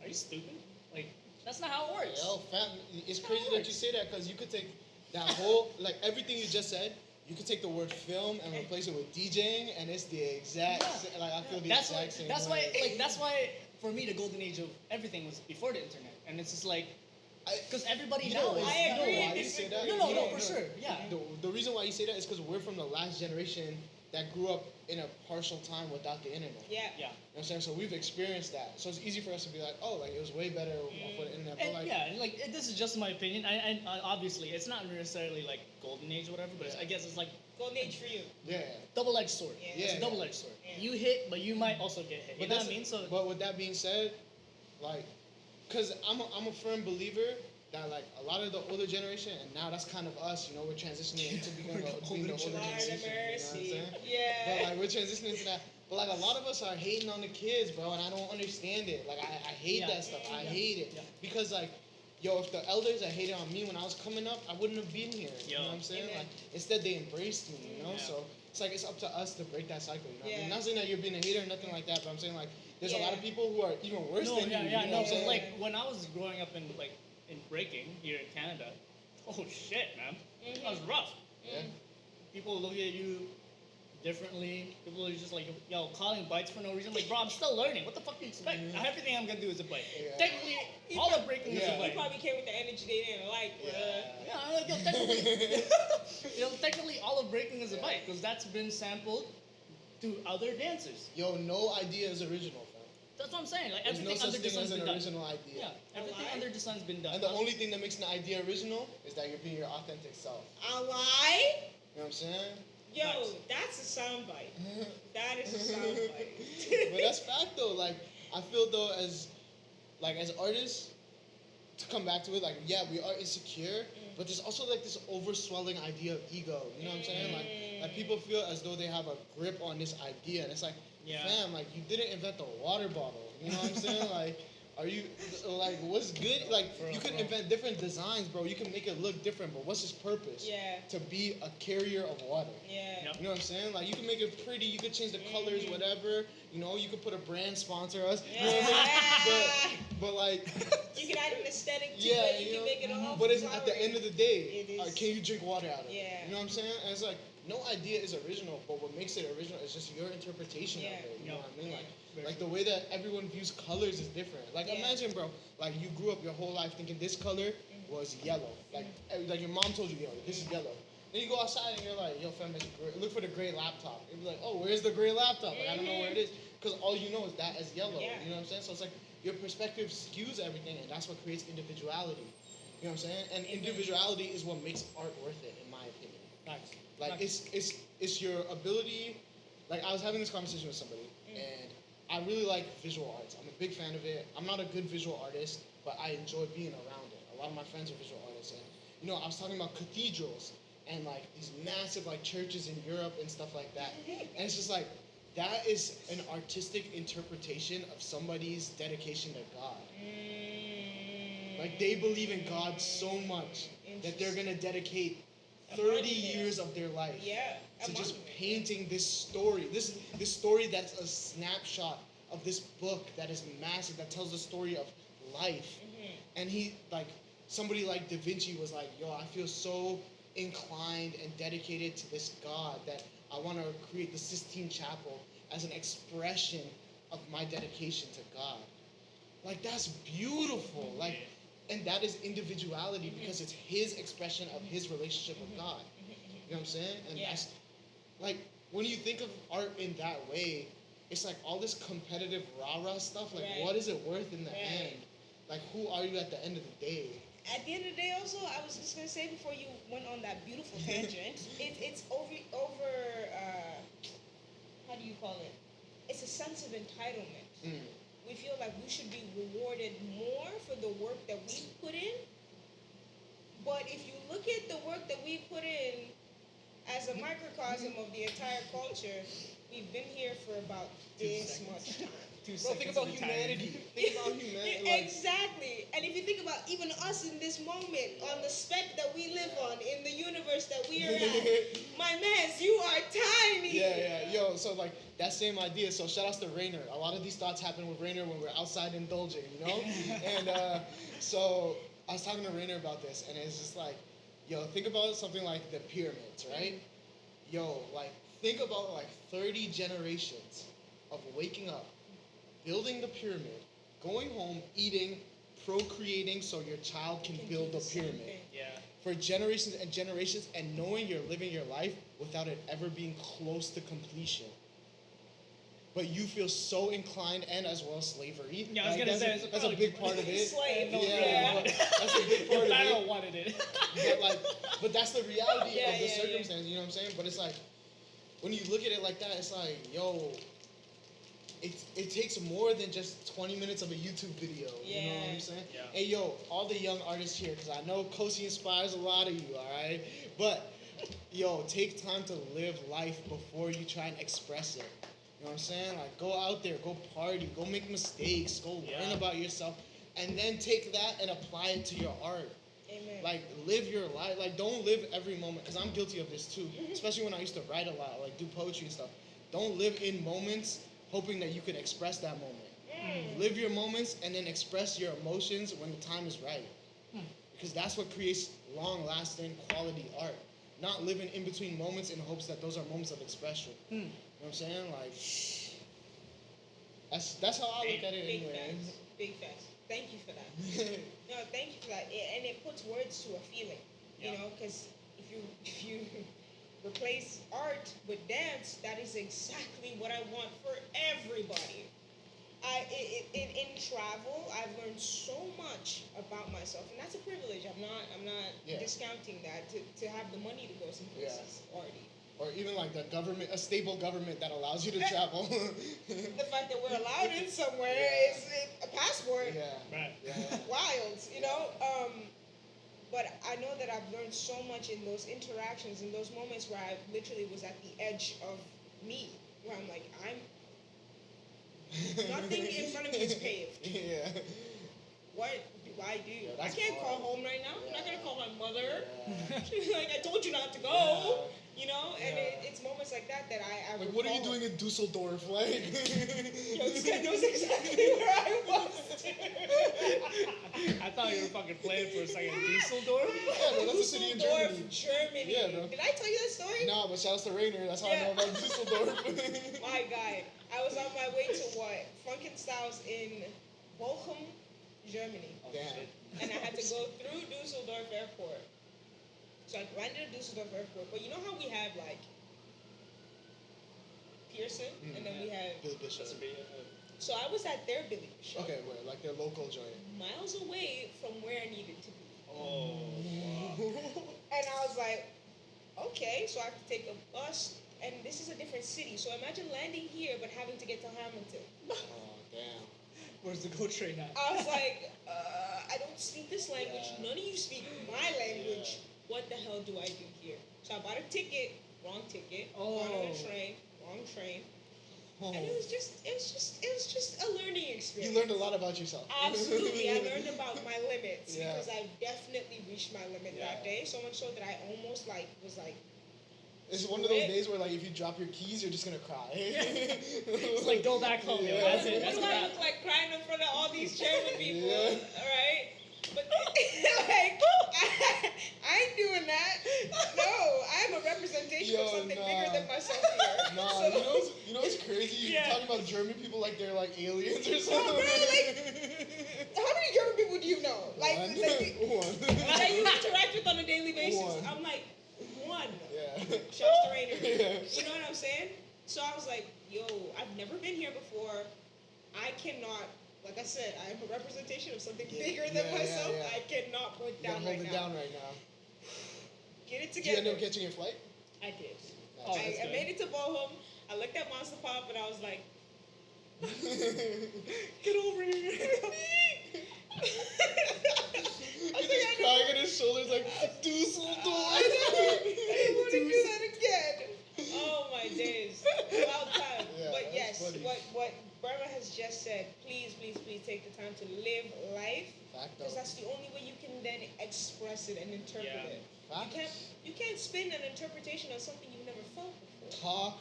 Are you stupid? Like that's not how it works. Yo, fam, it's crazy how it that works. you say that because you could take that whole, like everything you just said, you could take the word film and replace it with DJing, and it's the exact, Yeah. like I feel the That's exact why. same That's way. why. Like that's why for me the golden age of everything was before the internet, and it's just like because everybody You now know is. why- I you know agree. why you say that? No, You no, know- for sure. Yeah. The reason why you say that is because we're from the last generation that grew up in a partial time without the internet. Yeah. Yeah. You know what I'm saying? So we've experienced that. So it's easy for us to be like, oh, like it was way better before the internet. But And like, yeah, and like this is just my opinion. And obviously, it's not necessarily like golden age or whatever, but I guess it's like Golden age for you. yeah. double-edged sword. Yeah. It's a Yeah. double-edged sword. Yeah. You hit, but you might also get hit. You know what I mean? So but with that being said, like, cause I'm a firm believer that like a lot of the older generation, and now that's kind of us, you know, we're transitioning into We're being the being the older older Lord generation. of You know what I'm mercy. saying? But Yeah. like we're transitioning into that. But like a lot of us are hating on the kids, bro, and I don't understand it. Like I hate Yeah. that stuff. I Yeah. hate it Yeah. because like. Yo, if the elders had hated on me when I was coming up, I wouldn't have been here. You know Yo. what I'm saying? Amen. Like instead they embraced me, you know? Yeah. So it's like it's up to us to break that cycle, you know? Yeah. I'm not saying that you're being a hater or nothing like that, but I'm saying like there's a lot of Yeah. people who are even worse no, than yeah, you. yeah, you know no. what I'm So saying? like when I was growing up in breaking here in Canada, oh shit, man, that was rough. yeah. People look at you differently. People are just like, yo, calling bites for no reason. Like, bro, I'm still learning. What the fuck do you expect? Everything I'm gonna do is a bite. Yeah. Technically, all of breaking is Yeah. a He bite. probably came with the energy they didn't like, bruh. Yeah, I'm like, yo, technically, technically, all of breaking is a bite because that's been sampled to other dancers. Yo, no idea is original, fam. That's what I'm saying. Like There's no everything such under the thing as sun's an been done. original idea. Yeah, everything lie? under the sun's been done. And the only thing that makes an idea original is that you're being your authentic self. I lie? You know what I'm saying? Yo, Nice. that's a soundbite. That is a But soundbite. that's fact though. Like I feel though as artists, to come back to it, like yeah, we are insecure, but there's also like this overswelling idea of ego. You know what I'm saying? Like people feel as though they have a grip on this idea, and it's like, Yeah. fam, like you didn't invent the water bottle. You know what I'm saying? Like Are you like what's good? Like For real, you can for real. invent different designs, bro. You can make it look different, but what's its purpose? Yeah. To be a carrier of water. Yeah. Yep. You know what I'm saying? Like you can make it pretty. You could change the colors, whatever. You know, you could put a brand sponsor us. You know what I mean? But like, You can add an aesthetic to yeah, it. You you can know. make it all. But it's at the end of the day, It is. can you drink water out of it? Yeah. You know what I'm saying? And it's like no idea is original, but what makes it original is just your interpretation Yeah. of it. You know what I mean? Very Like the way that everyone views colors is different. Like Yeah. imagine, bro, like you grew up your whole life thinking this color was yellow. Like your mom told you, yo, this is yellow. Then you go outside and you're like, yo, fam, it's gray. Look for the gray laptop. You'd be like, oh, where's the gray laptop? Like I don't know where it is, because all you know is that as yellow. Yeah. You know what I'm saying? So it's like your perspective skews everything, and that's what creates individuality. You know what I'm saying? And individuality is what makes art worth it, in my opinion. Nice. Like Nice. it's your ability. Like I was having this conversation with somebody, and I really like visual arts. I'm a big fan of it. I'm not a good visual artist, but I enjoy being around it. A lot of my friends are visual artists, and you know, I was talking about cathedrals and like these massive like churches in Europe and stuff like that. And it's just like that is an artistic interpretation of somebody's dedication to God. Like they believe in God so much that they're gonna dedicate 30 years of their life Yeah. to just painting this story. This story that's a snapshot of this book that is massive, that tells the story of life. And he like somebody like Da Vinci was like, yo, I feel so inclined and dedicated to this God that I want to create the Sistine Chapel as an expression of my dedication to God. Like that's beautiful. Like, and that is individuality because it's his expression of his relationship with God. You know what I'm saying? And Yeah. that's like when you think of art in that way, it's like all this competitive rah-rah stuff. Like, Right. what is it worth in the Right. end? Like, who are you at the end of the day? At the end of the day, also, I was just gonna say before you went on that beautiful tangent, it's over. How do you call it? It's a sense of entitlement. Mm. We feel like we should be rewarded more for the work that we put in. But if you look at the work that we put in as a microcosm of the entire culture, we've been here for about this much time. Bro, think about humanity. Think about humanity. Like, Exactly. And if you think about even us in this moment, on the speck that we live on, in the universe that we are at, my mans, you are tiny. yeah. Yo, so like that same idea. So shout outs to Rainer. A lot of these thoughts happen with Rainer when we're outside indulging, you know? And so I was talking to Rainer about this, and it's just like, yo, think about something like the pyramids, right? Yo, like think about like 30 generations of waking up, building the pyramid, going home, eating, procreating so your child can build a pyramid. Yeah. For generations and generations, and knowing you're living your life without it ever being close to completion. But you feel so inclined, and as well slavery. Yeah, I was Like, gonna that's say, a, that's a big part of it. Slave. Yeah, that's a big part of Pharaoh it. wanted it. But that's the reality Yeah, of the yeah, yeah. circumstance. You know what I'm saying? But it's like when you look at it like that, it's like, yo, it takes more than just 20 minutes of a YouTube video. You know what Yeah. I'm saying? Yeah. Hey, yo, all the young artists here, because I know Kosi inspires a lot of you, all right? But, yo, take time to live life before you try and express it. You know what I'm saying? Like, go out there, go party, go make mistakes, go learn Yeah. about yourself, and then take that and apply it to your art. Amen. Like, live your life. Like, don't live every moment, because I'm guilty of this too, especially when I used to write a lot, like do poetry and stuff. Don't live in moments hoping that you can express that moment. Live your moments and then express your emotions when the time is right. Because that's what creates long-lasting quality art. Not living in between moments in hopes that those are moments of expression. You know what I'm saying? Like, that's how I look at it Big anyway. facts. Big facts. Thank you for that. No, thank you for that. And it puts words to a feeling, you Yeah. know, because if you replace art with dance, that is exactly what I want for everybody. In travel, I've learned so much about myself, and that's a privilege. I'm not Yeah. discounting that to have the money to go some places already. Or even like the government, a stable government that allows you to travel. The fact that we're allowed in somewhere Yeah. is a passport. Yeah. Right. Yeah. Wild, you know. But I know that I've learned so much in those interactions, in those moments where I literally was at the edge of me, where I'm like, nothing in front of me is paved. Yeah. what do I do? Yeah, I that's can't call hard. home right now. I'm not Yeah. gonna call my mother. Yeah. She's like, I told you not to go. Yeah. You know, and Yeah. it's moments like that that I Like, what are you recall. doing in Dusseldorf? Like, Yo, this guy knows exactly where I was. I thought you were fucking playing for a second. Dusseldorf? Yeah, bro, that's a city in Dusseldorf, Germany. Germany. Yeah, bro. Did I tell you that story? Nah, but shouts to Rainer. That's how I Yeah. know about Dusseldorf. My guy. I was on my way to what? Frankenstein's in Bochum, Germany. Oh, Damn. shit. And I had to go through Dusseldorf Airport. So I landed at Dusseldorf Airport. But you know how we have like Pearson, and then we have. Billy Bishop. That's a big, So I was at their Billy Bishop, Okay, where? Like their local joint. miles away from where I needed to be. oh, And I was like, okay, so I have to take a bus, and this is a different city. So imagine landing here but having to get to Hamilton. Oh, damn. where's the GO train at? I was like, I don't speak this language. Yeah. None of you speak my language. What the hell do I do here? So I bought a ticket, wrong ticket. Got on Oh. a train, wrong train. Oh. And it was just a learning experience. You learned a lot about yourself. Absolutely, I learned about my limits Yeah. because I definitely reached my limit that Yeah. day. So much so that I almost was like, It's one of those days where, like, if you drop your keys, you're just gonna cry. It's like, go back home, yo. Yeah. That's it. what That's do a I wrap. look like crying in front of all these German people? Yeah. All right, but like I ain't doing that. No, I'm a representation of Yo, something nah. bigger than myself here. Nah, So- you know what's crazy? You're Yeah. talking about German people like they're like aliens or No, something. bro, how many German people do you know? Like, One. like that you interact with on a daily basis? One. I'm like, one. Yeah. Shouts to Rainer. Yeah. You know what I'm saying? So I was like, yo, I've never been here before. I cannot, like I said, I am a representation of something Yeah, bigger than yeah, myself. yeah. I cannot put You gotta down hold right it now. down right now. Get it Did you end together. up catching your flight? I did. Oh, that's I good. made it to Bochum. I looked at Monster Pop and I was like, get over here. He's just crying on his shoulders like Dusseldorf. I didn't want to do that again. Oh my days. Wild time. Yeah, But that's yes, funny. what Burma has just said, please, please, please take the time to live life. Facto. Because that's the only way you can then express it and interpret Yeah. it. Facts. You can't spin an interpretation on something you've never felt before. Talk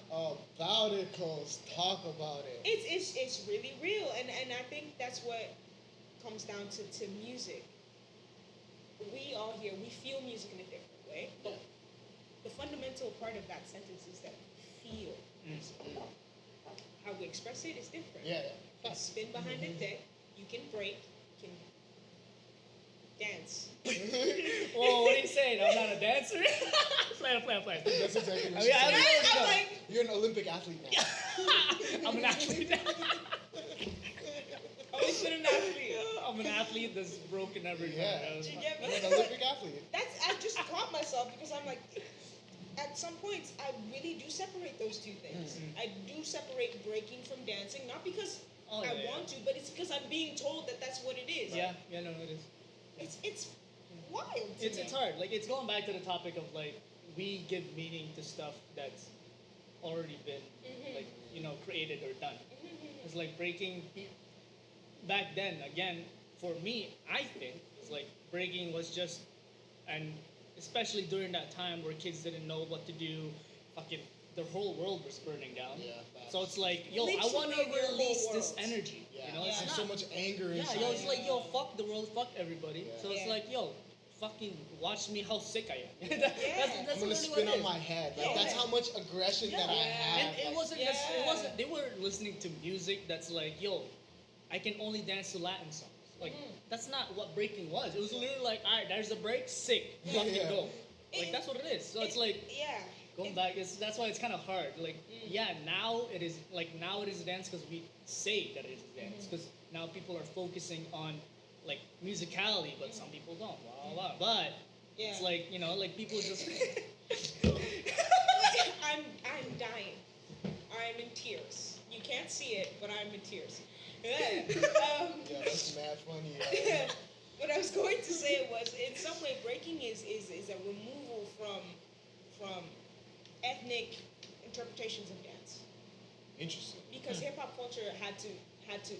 about it, Coles. Talk about it. It's really real, and I think that's what comes down to music. We all here, we feel music in a different way, but the fundamental part of that sentence is that we feel music. How we express it is different. Yeah, You can spin behind the deck, you can break, you can dance. Whoa, what are you saying? I'm not a dancer? Play. That's exactly what I she mean, I said. don't Right? know. I'm like, You're an Olympic athlete now. I'm an athlete. always been an athlete. I'm an athlete that's broken every time. Yeah. That was You my- get me? You're an Olympic athlete. I just caught myself because I'm like, at some points, I really do separate those two things. I do separate breaking from dancing, not because Oh, I yeah, want to, but it's because I'm being told that that's what it is. Yeah, no, it is. It's wild. To It's me. hard. Like, it's going back to the topic of, like, we give meaning to stuff that's already been, Mhm. like, created or done. Mhm. It's like breaking. Back then, again, for me, I think it's like breaking was just, and especially during that time where kids didn't know what to do, fucking, their whole world was burning down. Yeah, facts. So it's like, yo, I Literally want to their whole release this world. energy. Yeah, You know, there's it's so not. much anger Yeah, inside. yo, it's like, yo, fuck the world, fuck everybody. Yeah. So it's Yeah. like, yo, fucking watch me how sick I am. Yeah. that's I'm gonna literally spin what it on is. my head. Like Yeah. that's how much aggression that I Yeah. have. And it like, wasn't. Yeah. It wasn't. They were listening to music that's like, yo, I can only dance to Latin songs. Like that's not what breaking was. It was literally like, all right, there's a break, sick, fucking Yeah. go. Like It- that's what it is. So it's like yeah. going back. That's why it's kind of hard. Like yeah, now it is a dance because we say that it is a dance because now people are focusing on like musicality, but some people don't. Blah, blah, blah. But Yeah. it's like like people just. I'm dying. I'm in tears. You can't see it, but I'm in tears. Yeah. yeah, that's mad funny. Yeah. What I was going to say was, in some way, breaking is a removal from ethnic interpretations of dance, Interesting. because hip hop culture had to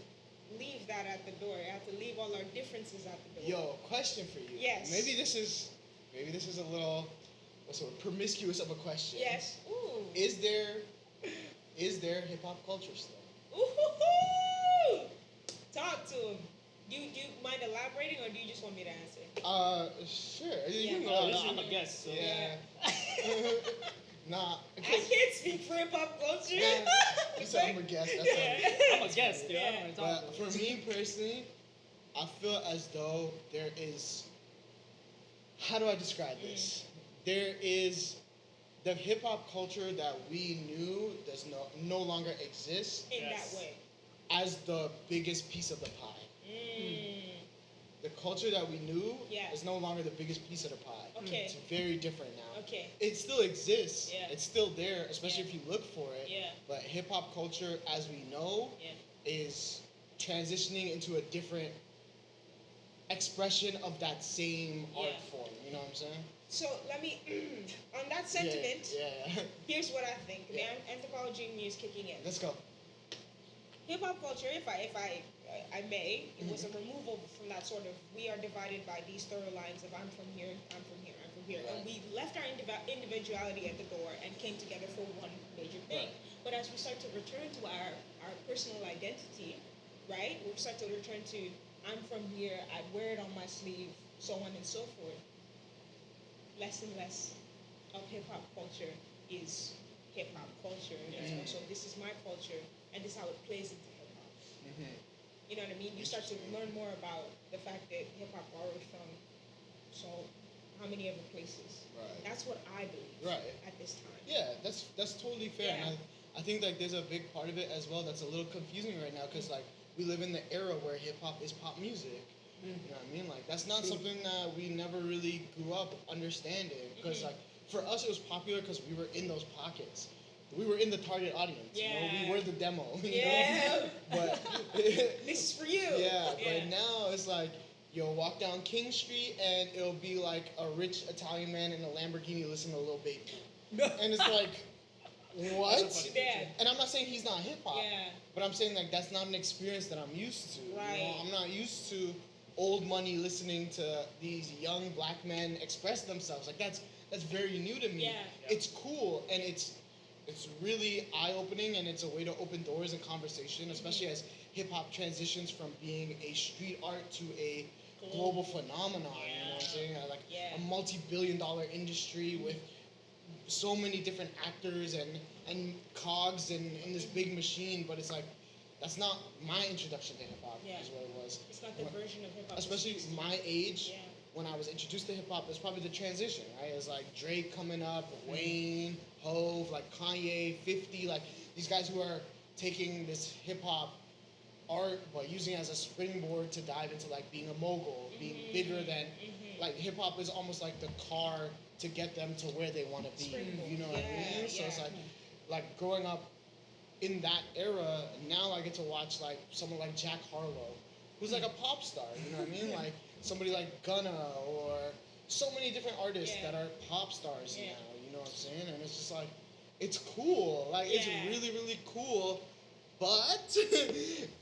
leave that at the door. We have to leave all our differences at the door. Yo, question for you. Yes. Maybe this is a little what's the word, promiscuous of a question. Yes. Ooh. Is there hip hop culture still? Ooh. Talk to him. Do you mind elaborating, or do you just want me to answer? Sure. Yeah. You No, know, no, I'm a guest. So. Yeah. Nah. I can't speak for hip hop culture. Yeah. You said I'm a guest. That's Yeah. I'm a guest, dude. I don't want to talk But about for me personally, I feel as though there is. How do I describe this? There is the hip hop culture that we knew does no longer exist In Yes. that way. as the biggest piece of the pie. The culture that we knew Yeah. is no longer the biggest piece of the pie. Okay. It's very different now. Okay. It still exists. Yeah. It's still there, especially Yeah. if you look for it. Yeah. But hip hop culture, as we know, Yeah. is transitioning into a different expression of that same art Yeah. form. You know what I'm saying? So let me, on that sentiment, Yeah. here's what I think. Yeah. The anthropology in me is kicking in. Let's go. Hip hop culture, if I may, it was a removal from that sort of we are divided by these thorough lines of I'm from here, I'm from here, I'm from here, and we left our individuality at the door and came together for one major thing. Right. But as we start to return to our personal identity, right? We start to return to I'm from here, I wear it on my sleeve, so on and so forth. Less and less of hip hop culture is hip hop culture. It's also this is my culture, and this is how it plays into hip hop. Mm-hmm. You know what I mean? You start to learn more about the fact that hip hop borrowed from so how many other places. Right. That's what I believe. Right. At this time. Yeah, that's totally fair. Yeah. And I think like there's a big part of it as well that's a little confusing right now because like we live in the era where hip hop is pop music. You know what I mean? Like that's not something that we never really grew up understanding because like for us it was popular because we were in those pockets. We were in the target audience. You know? Yeah. We were the demo. You Yeah. know? But This is for you. yeah, but now it's like you'll walk down King Street and it'll be like a rich Italian man in a Lamborghini listening to Lil Baby. And it's like, what? That's a funny Yeah. And I'm not saying he's not hip hop, Yeah. but I'm saying like that's not an experience that I'm used to. You Right. know? I'm not used to old money listening to these young black men express themselves. Like that's very new to me. Yeah. It's cool and it's really eye opening and it's a way to open doors and conversation, especially as hip hop transitions from being a street art to a global phenomenon. You know what I'm saying? Like Yeah. a multi-billion-dollar industry with so many different actors and cogs in this big machine, but it's like that's not my introduction to hip hop. Yeah. Is what it was. It's not the version of hip hop. Especially my age, Yeah. when I was introduced to hip hop, it's probably the transition, right? It's like Drake coming up, Wayne, Hove, like Kanye, 50, like these guys who are taking this hip hop art but using it as a springboard to dive into like being a mogul, being bigger than like hip hop is almost like the car to get them to where they want to be. Springboard. You know what I Yeah, mean? So it's yeah. like growing up in that era, now I get to watch like someone like Jack Harlow, who's like a pop star, you know what I mean? Like somebody like Gunna or so many different artists Yeah. that are pop stars Yeah. now, you know what I'm saying? And it's just like, it's cool. Like it's Yeah. really, really cool. But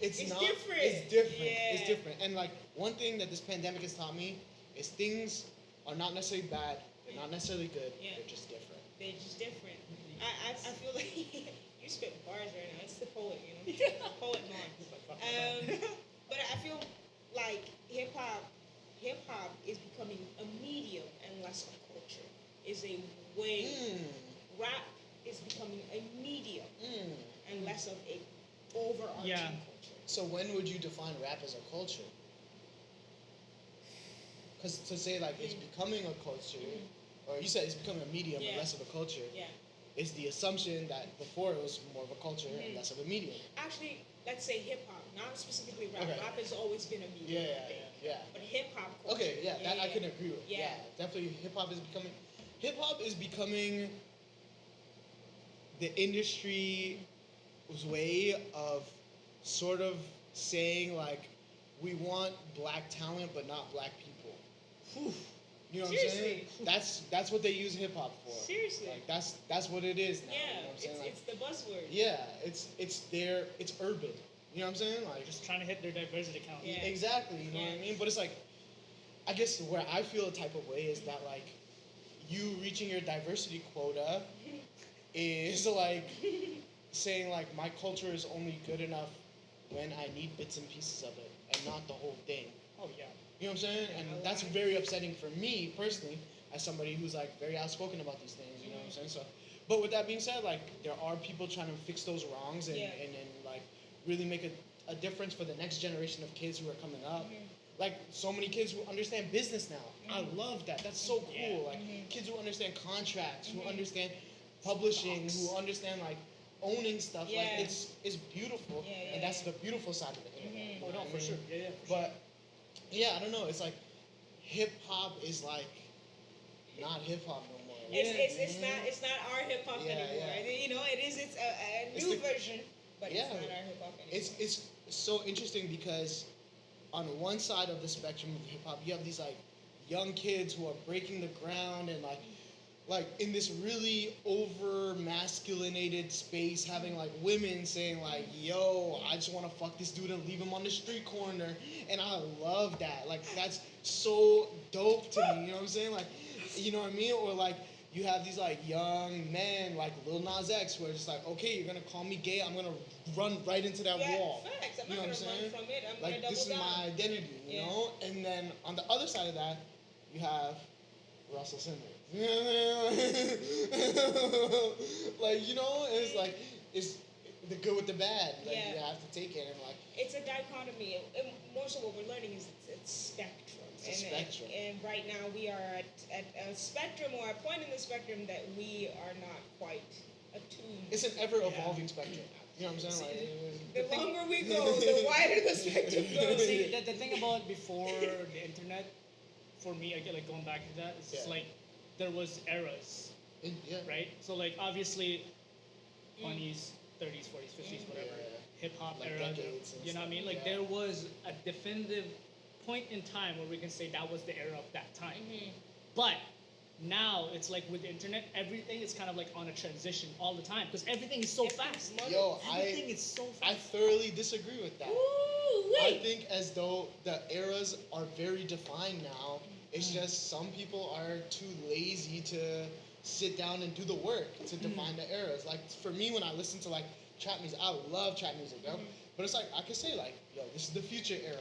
it's not. different. It's different. Yeah. It's different. And like one thing that this pandemic has taught me is things are not necessarily bad. They're not necessarily good. Yeah. They're just different. They're just different. I feel like you spit bars right now. It's the poet, you know. The poet man. But I feel like hip hop is becoming a medium and less a culture. Is a way. Rap is becoming a medium and less of a overarching Yeah. culture. So when would you define rap as a culture? Because to say like it's becoming a culture, or you said it's becoming a medium and Yeah. less of a culture, Yeah. is the assumption that before it was more of a culture and less of a medium. Actually, let's say hip hop, not specifically rap. Okay. Rap has always been a medium. Yeah, I think. yeah. But hip hop culture. Okay, yeah, that I can agree with. Yeah. Definitely hip hop is becoming the industry's way of sort of saying like we want black talent but not black people. Whew. You know what I'm saying? Seriously. That's what they use hip hop for. Seriously. Like that's what it is now. Yeah, You know what I'm saying? Like, it's the buzzword. yeah, it's urban. You know what I'm saying? Like, Just trying to hit their diversity count. Yeah. exactly. You know what I Yeah. mean? But it's like, I guess where I feel a type of way is that like, you reaching your diversity quota is like saying like my culture is only good enough when I need bits and pieces of it and not the whole thing. Oh yeah. You know what I'm saying? And Yeah, that's I- very upsetting for me personally, as somebody who's like very outspoken about these things. You know what I'm saying? So, but with that being said, like there are people trying to fix those wrongs and Yeah. and like really make a difference for the next generation of kids who are coming up. Like so many kids who understand business now. I love that. That's so cool. Yeah. Like kids who understand contracts, who understand publishing, who understand like owning stuff. Yeah. Like it's beautiful, Yeah, yeah, and that's yeah. the beautiful side of the internet. Oh you know no, what I for mean? sure. Yeah, yeah. For sure. But yeah, I don't know. It's like hip hop is like not hip hop no more. It's not our hip hop Yeah, anymore. yeah. You know, it's a It's new the- version, but Yeah. it's not our hip hop anymore. It's so interesting because on one side of the spectrum of hip hop, you have these like young kids who are breaking the ground and like in this really over masculinated space, having like women saying like, "Yo, I just want to fuck this dude and leave him on the street corner," and I love that. Like that's so dope to me. You know what I'm saying? Like, you know what I mean? Or like you have these like young men like Lil Nas X who are just like, "Okay, you're gonna call me gay. I'm gonna run right into that Yeah, wall." facts. I'm You know not what I'm gonna saying? run from it. I'm Like gonna double this is down. my identity, you Yeah. know. And then on the other side of that, you have Russell Simmons. You know what I mean? Like you know, it's like it's the good with the bad. Like Yeah. you have to take it and like It's a dichotomy. And more so, what we're learning is it's spectrum. It's a spectrum. And right now we are at a spectrum or a point in the spectrum that we are not quite attuned. it's an ever evolving spectrum. You know what I'm saying? The Like, longer we go, the wider the spectrum goes. See, the thing about before the internet, for me, I get like going back to that. It's just Yeah. like there was eras, yeah. right? So like obviously, 20s, 30s, 40s, 50s, whatever, Yeah. hip hop Like era. decades and You know what I mean? stuff, Like yeah. there was a definitive point in time where we can say that was the era of that time. But now it's like with the internet, everything is kind of like on a transition all the time because everything is so fast. Yo, Everything is so fast. I thoroughly disagree with that. Ooh, I wait. think as though the eras are very defined now. It's just some people are too lazy to sit down and do the work to define the eras. Like for me, when I listen to like trap music, I love trap music, yo. But it's like I could say like, yo, this is the Future era.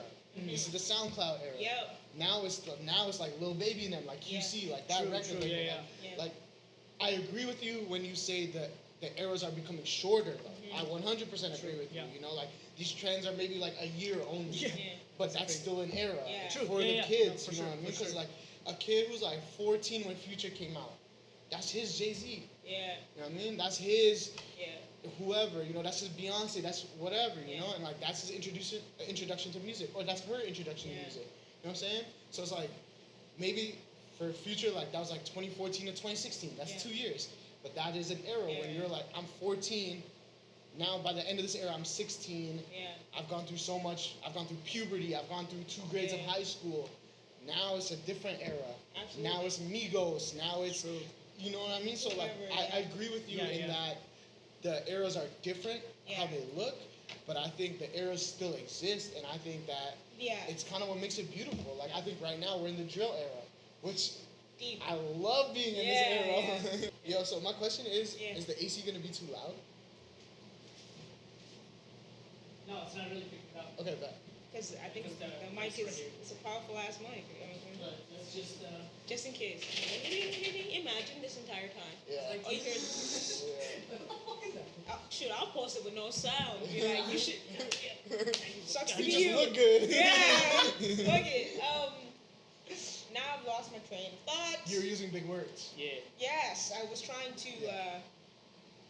This is the SoundCloud era. Yep. Now it's like Lil Baby and them, like QC, like that True, record true, label. yeah, like, yeah. like, I agree with you when you say that the eras are becoming shorter. Though. I 100% agree with you. yeah. You know, like these trends are maybe like a year only, Yeah. Yeah. but that's still an era Yeah. True, for yeah, the yeah. kids. No, for you know sure, what I mean? for Because sure. like a kid who's like 14 when Future came out, that's his Jay-Z. Yeah. You know what I mean? That's his Yeah. whoever, you know, that's his Beyonce, that's whatever, you Yeah. know, and like that's his introduction to music, or that's her introduction Yeah. to music. You know what I'm saying? So it's like maybe for Future, like that was like 2014 to 2016. That's Yeah. 2 years, but that is an era when Yeah. you're like, I'm 14. Now by the end of this era, I'm 16. Yeah. I've gone through so much. I've gone through puberty. I've gone through 2 grades of Yeah. high school. Now it's a different era. Absolutely. Now it's Migos. Now it's True. you know what I mean? So like Whatever, I yeah. agree with you Yeah, in yeah. that the eras are different, how Yeah. they look, but I think the eras still exist, and I think that Yeah. it's kind of what makes it beautiful. Like I think right now we're in the drill era, which Deep. I love being in Yeah, this era. Yo, so my question Yeah. is the AC gonna be too loud? No, it's not really picking up. Okay, bet. Because I think Because the the mic mic's is right here. it's a powerful ass mic. But let's just. Just in case. Imagine this entire time. Yeah. Oh, you hear? Yeah. Shoot, I'll post it with no sound. Be like, you should. Sucks to You be just you. look good. Yeah. Look it. Now I've lost my train of thought. You're using big words, Yeah. Yes, I was trying to. Yeah.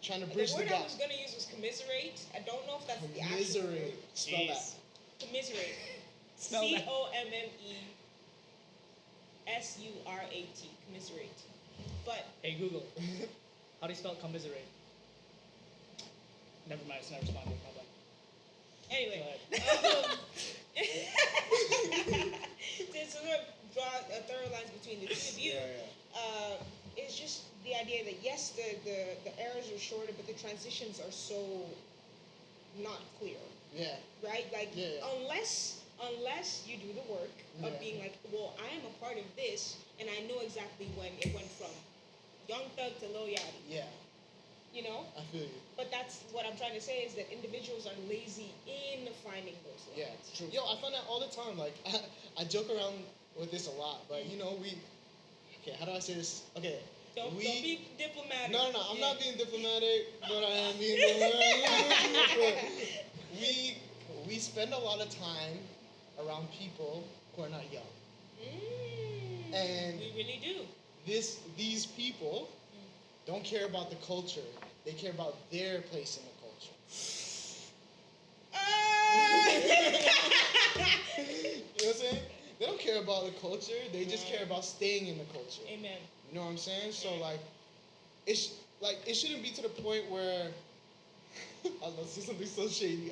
trying to The bridge the word I gap. was gonna use was commiserate. I don't know if that's the actual Commiserate. word. Spell that. Jeez. Commiserate. Spell that. COMMESURAT. Commiserate. But Hey Google, how do you spell commiserate? Never mind, it's not responding. My bad. anyway, Go to sort of draw a thorough lines between the two of you, it's just the idea that yes, the eras are shorter, but the transitions are so not clear, Yeah. right? Like Yeah. unless you do the work of Yeah. being like, well, I am a part of this, and I know exactly when it went from Young Thug to Lil Yachty, Yeah. you know. I feel you. But that's what I'm trying to say is that individuals are lazy in finding those lines. Yeah, true. Yo, I find that all the time. Like, I joke around with this a lot, but you know, we. Okay, how do I say this? Okay, Don't be diplomatic. No, I'm Yeah. not being diplomatic, but I am being diplomatic. we spend a lot of time around people who are not young, and We really do. these people don't care about the culture. They care about their place in the culture. You know what I'm saying? They don't care about the culture. They just care about staying in the culture. Amen. You know what I'm saying? So it shouldn't be to the point where I was about to say something so shady.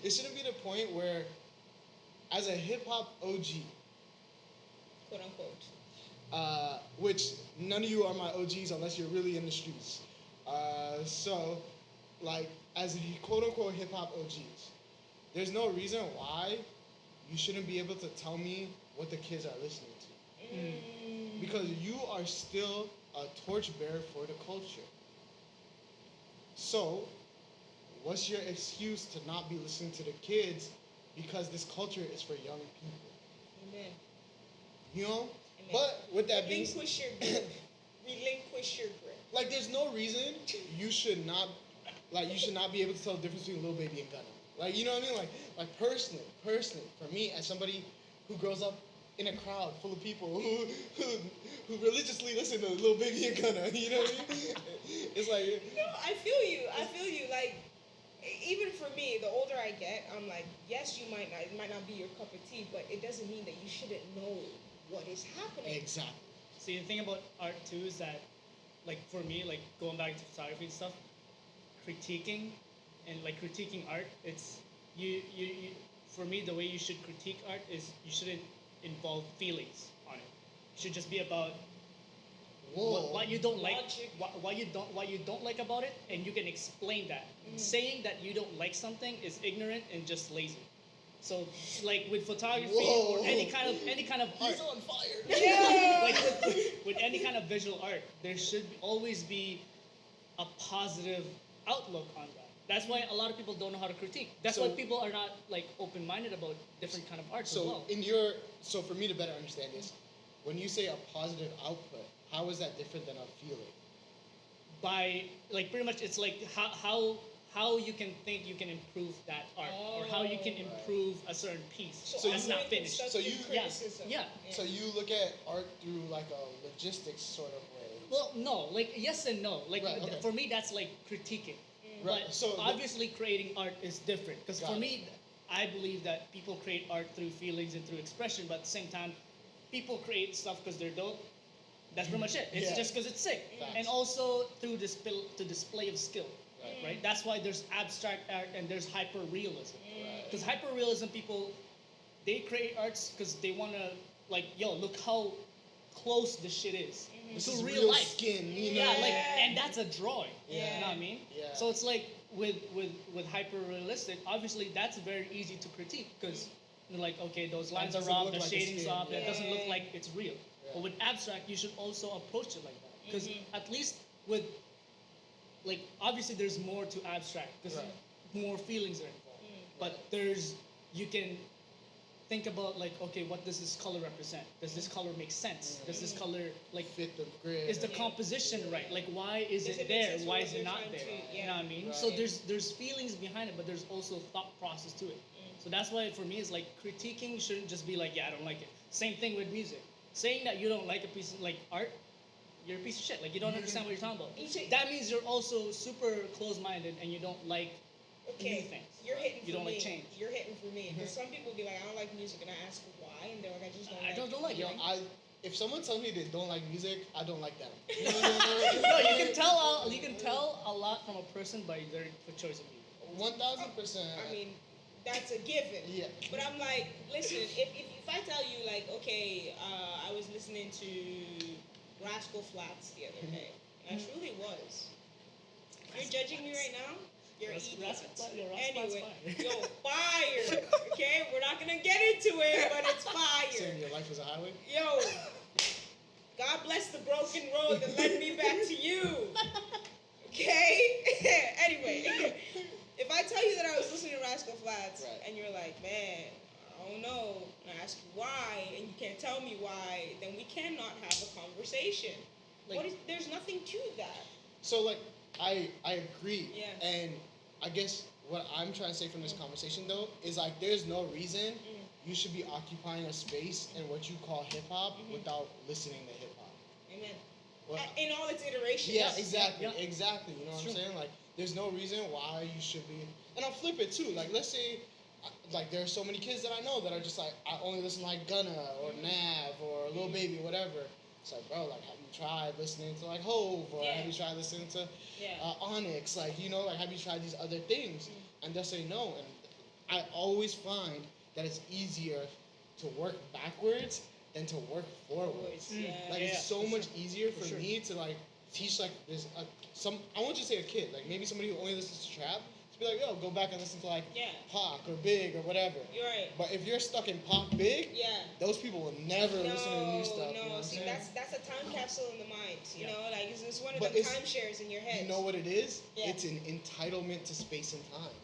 It shouldn't be the point where, as a hip hop OG, Quote unquote. which none of you are my OGs unless you're really in the streets. So, like, as quote unquote hip hop OGs, there's no reason why you shouldn't be able to tell me what the kids are listening to. Because you are still a torchbearer for the culture. So, what's your excuse to not be listening to the kids because this culture is for young people? Amen. You know? Amen. But with that being said, Relinquish your grip. Relinquish your grip. like, there's no reason you should not be able to tell the difference between Lil Baby and Gunna. Like, you know what I mean? Like personally, for me, as somebody who grows up in a crowd full of people who religiously listen to Lil Baby and Gunna, you know what I mean? It's like, No, I feel you. Like, even for me, the older I get, I'm like, yes, it might not be your cup of tea, but it doesn't mean that you shouldn't know what is happening. exactly. See, the thing about art too is that, like for me, like going back to photography and stuff, critiquing art, it's you for me the way you should critique art is you shouldn't involve feelings on it. It should just be about Whoa. what you don't like, Logic. what you don't like about it, and you can explain that. Saying that you don't like something is ignorant and just lazy. So, like with photography Whoa. or any kind of art, He's on fire. Yeah. like with any kind of visual art, there should always be a positive outlook on that. That's why a lot of people don't know how to critique. That's why So- people are not like open-minded about different kind of art as So well. so for me to better understand this, when you say a positive output, how is that different than a feeling? By like pretty much it's like how you can think you can improve that art or how you can Oh. improve a certain piece So that's you- not finished. So you- criticism. yeah. So you look at art through like a logistics sort of way. Well, no, like yes and no. Like Right, okay. for me, that's like critiquing. Right, But so the- obviously, creating art is different. Because Got for it. me, I believe that people create art through feelings and through expression. But at the same time, people create stuff because they're dope. That's pretty much it. It's Yeah. just because it's sick. Facts. And also through display of skill. Right. Right. That's why there's abstract art and there's hyper realism. Right. Because hyper realism people, they create arts because they want to like, yo, look how close this shit is This to is real life. skin, you know? Yeah, like, Yeah. and that's a drawing. Yeah. You know what I mean? Yeah. So it's like with hyper realistic, obviously that's very easy to critique because you're like, okay, those lines are doesn't off, look the like a shading's skin, off, that yeah. doesn't look Yeah. like it's real. Yeah. But with abstract, you should also approach it like that because at least with like obviously there's more to abstract because Right. more feelings are involved. But there's you can think about like, okay, what does this color represent? Does this color make sense? Does this color like Fit the grid. is the composition right? Like why is Does it it make there? sense for Why what is it they're not trying there? to- You know what I mean? Right. So there's feelings behind it, but there's also thought process to it. So that's why for me it's like critiquing shouldn't just be like, yeah, I don't like it. Same thing with music. Saying that you don't like a piece of like art, you're a piece of shit. Like you don't understand what you're talking about. You see- That means you're also super close-minded and you don't like new Okay, things. you're hitting for You don't me. like change. You're hitting for me because some people be like, I don't like music, and I ask why, and they're like, I just don't I like. don't like Yo, it. if someone tells me they don't like music, I don't like them. No, you can tell a lot from a person by their choice of music. 1000%. I mean, that's a given. Yeah. But I'm like, listen, if I tell you like, okay, I was listening to Rascal Flats the other day, and I truly was. You're judging me right now. You're Ras- idiot. Ras- yo, Ras- Anyway, fire. yo, fire. Okay, we're not gonna get into it, but it's fire. Saying your life is a highway. Yo, God bless the broken road that led me back to you. Okay? Anyway, if I tell you that I was listening to Rascal Flatts Right. and you're like, man, I don't know, and I ask you why, and you can't tell me why, then we cannot have a conversation. Like- There's nothing to that. So like I agree. Yeah. And I guess what I'm trying to say from this conversation though is like there's no reason you should be occupying a space in what you call hip hop without listening to hip hop. Amen. Well, In all its iterations. yeah, exactly, Yeah. exactly. You know what It's I'm true. saying? Like, there's no reason why you should be. And I'll flip it too. Like, let's say, like, there are so many kids that I know that are just like, I only listen to like Gunna or Nav or Lil Baby, whatever. It's like, bro, like, have you tried listening to like Hove or Yeah. have you tried listening to Yeah. Onyx? Like, you know, like, have you tried these other things? And they'll say no. And I always find that it's easier to work backwards than to work forwards. Yeah. Like Yeah, it's so for much sure. easier For for sure. me to like teach like this some I won't just say a kid, like maybe somebody who only listens to trap, to be like, yo, go back and listen to like Yeah. Pac or Big or whatever. You're right. But if you're stuck in Pac Big, Yeah. those people will never listen to new stuff. No, you know what I'm see, saying? that's a time capsule in the mind. You Yeah. know, like it's one of But the it's- timeshares in your head. You know what it is? Yeah. It's an entitlement to space and time.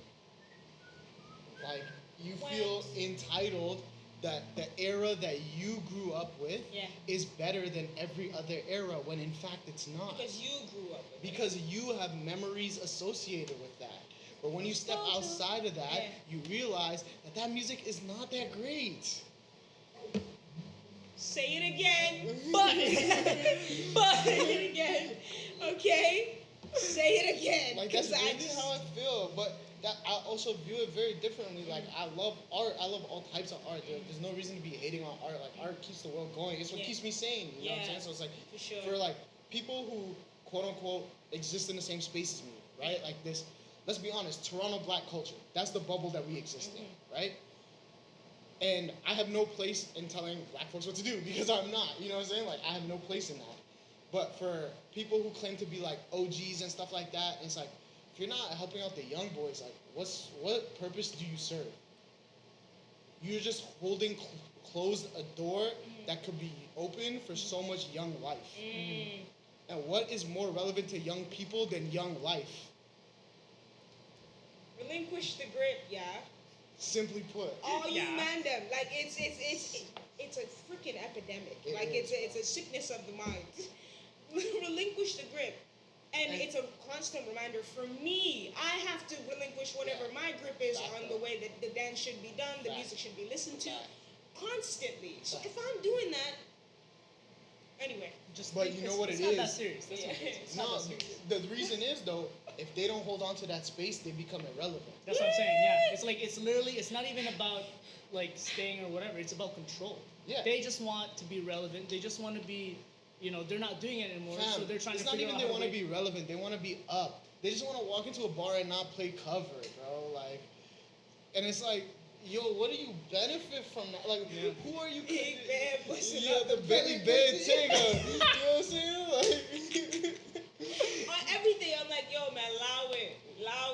Like you What? feel entitled that the era that you grew up with Yeah. is better than every other era when in fact it's not. Because you grew up with it. Because you have memories associated with that. But when you step So true. outside of that, Yeah. you realize that that music is not that great. Say it again. But say it again. Okay? Say it again. Like that's 'cause I really just- how I feel. But that I also view it very differently. Like I love art. I love all types of art. There's no reason to be hating on art. Like art keeps the world going. It's what Yeah. keeps me sane. You know what I'm Yeah. saying? So it's like For sure. for like people who quote unquote exist in the same space as me, right? Like this. Let's be honest. Toronto black culture. That's the bubble that we exist in, right? And I have no place in telling black folks what to do because I'm not. You know what I'm saying? Like I have no place in that. But for people who claim to be like OGs and stuff like that, it's like if you're not helping out the young boys, like what purpose do you serve? You're just holding closed a door that could be open for so much young life. And what is more relevant to young people than young life? Relinquish the grip, yeah. Simply put. All you Yeah. man them. Like it's a freaking epidemic. It Like is. it's a sickness of the mind. Relinquish the grip. And And- it's a constant reminder for me. I have to relinquish whatever Yeah. my grip is Fact, on though. the way that the dance should be done, the Fact. music should be listened to, Fact. constantly. So Fact. if I'm doing that, anyway. Just But think you know it's- what it's it not that is? serious. That's what it is. It's No, not that serious. the reason is though, if they don't hold on to that space, they become irrelevant. That's what I'm saying. Yeah, it's like it's literally it's not even about like staying or whatever. It's about control. Yeah. They just want to be relevant. They just want to be, they're not doing it anymore, so Fam, they're trying it's to not figure even out they how want to make- be relevant. They want to be up. They just want to walk into a bar and not play cover, bro. Like, and it's like, yo, what do you benefit from that? Like, Yeah. who are you? Big bad pussy, Yeah, not the the belly belly bed pussy. Tigger. You know what I'm saying? Like, On everything, I'm like, yo, man, allow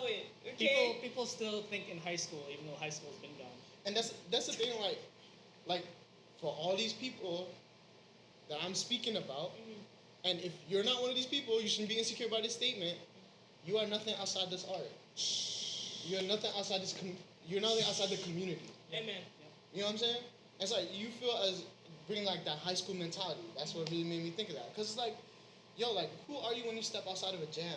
it. Okay? People still think in high school, even though high school's been gone. and that's the thing. Like, for all these people that I'm speaking about, and if you're not one of these people, you shouldn't be insecure by this statement. You are nothing outside this art. You're nothing outside this. You're nothing outside the community. Amen. You know what I'm saying? It's like you feel as bring like that high school mentality. That's what really made me think of that. Cause it's like, yo, like who are you when you step outside of a jam?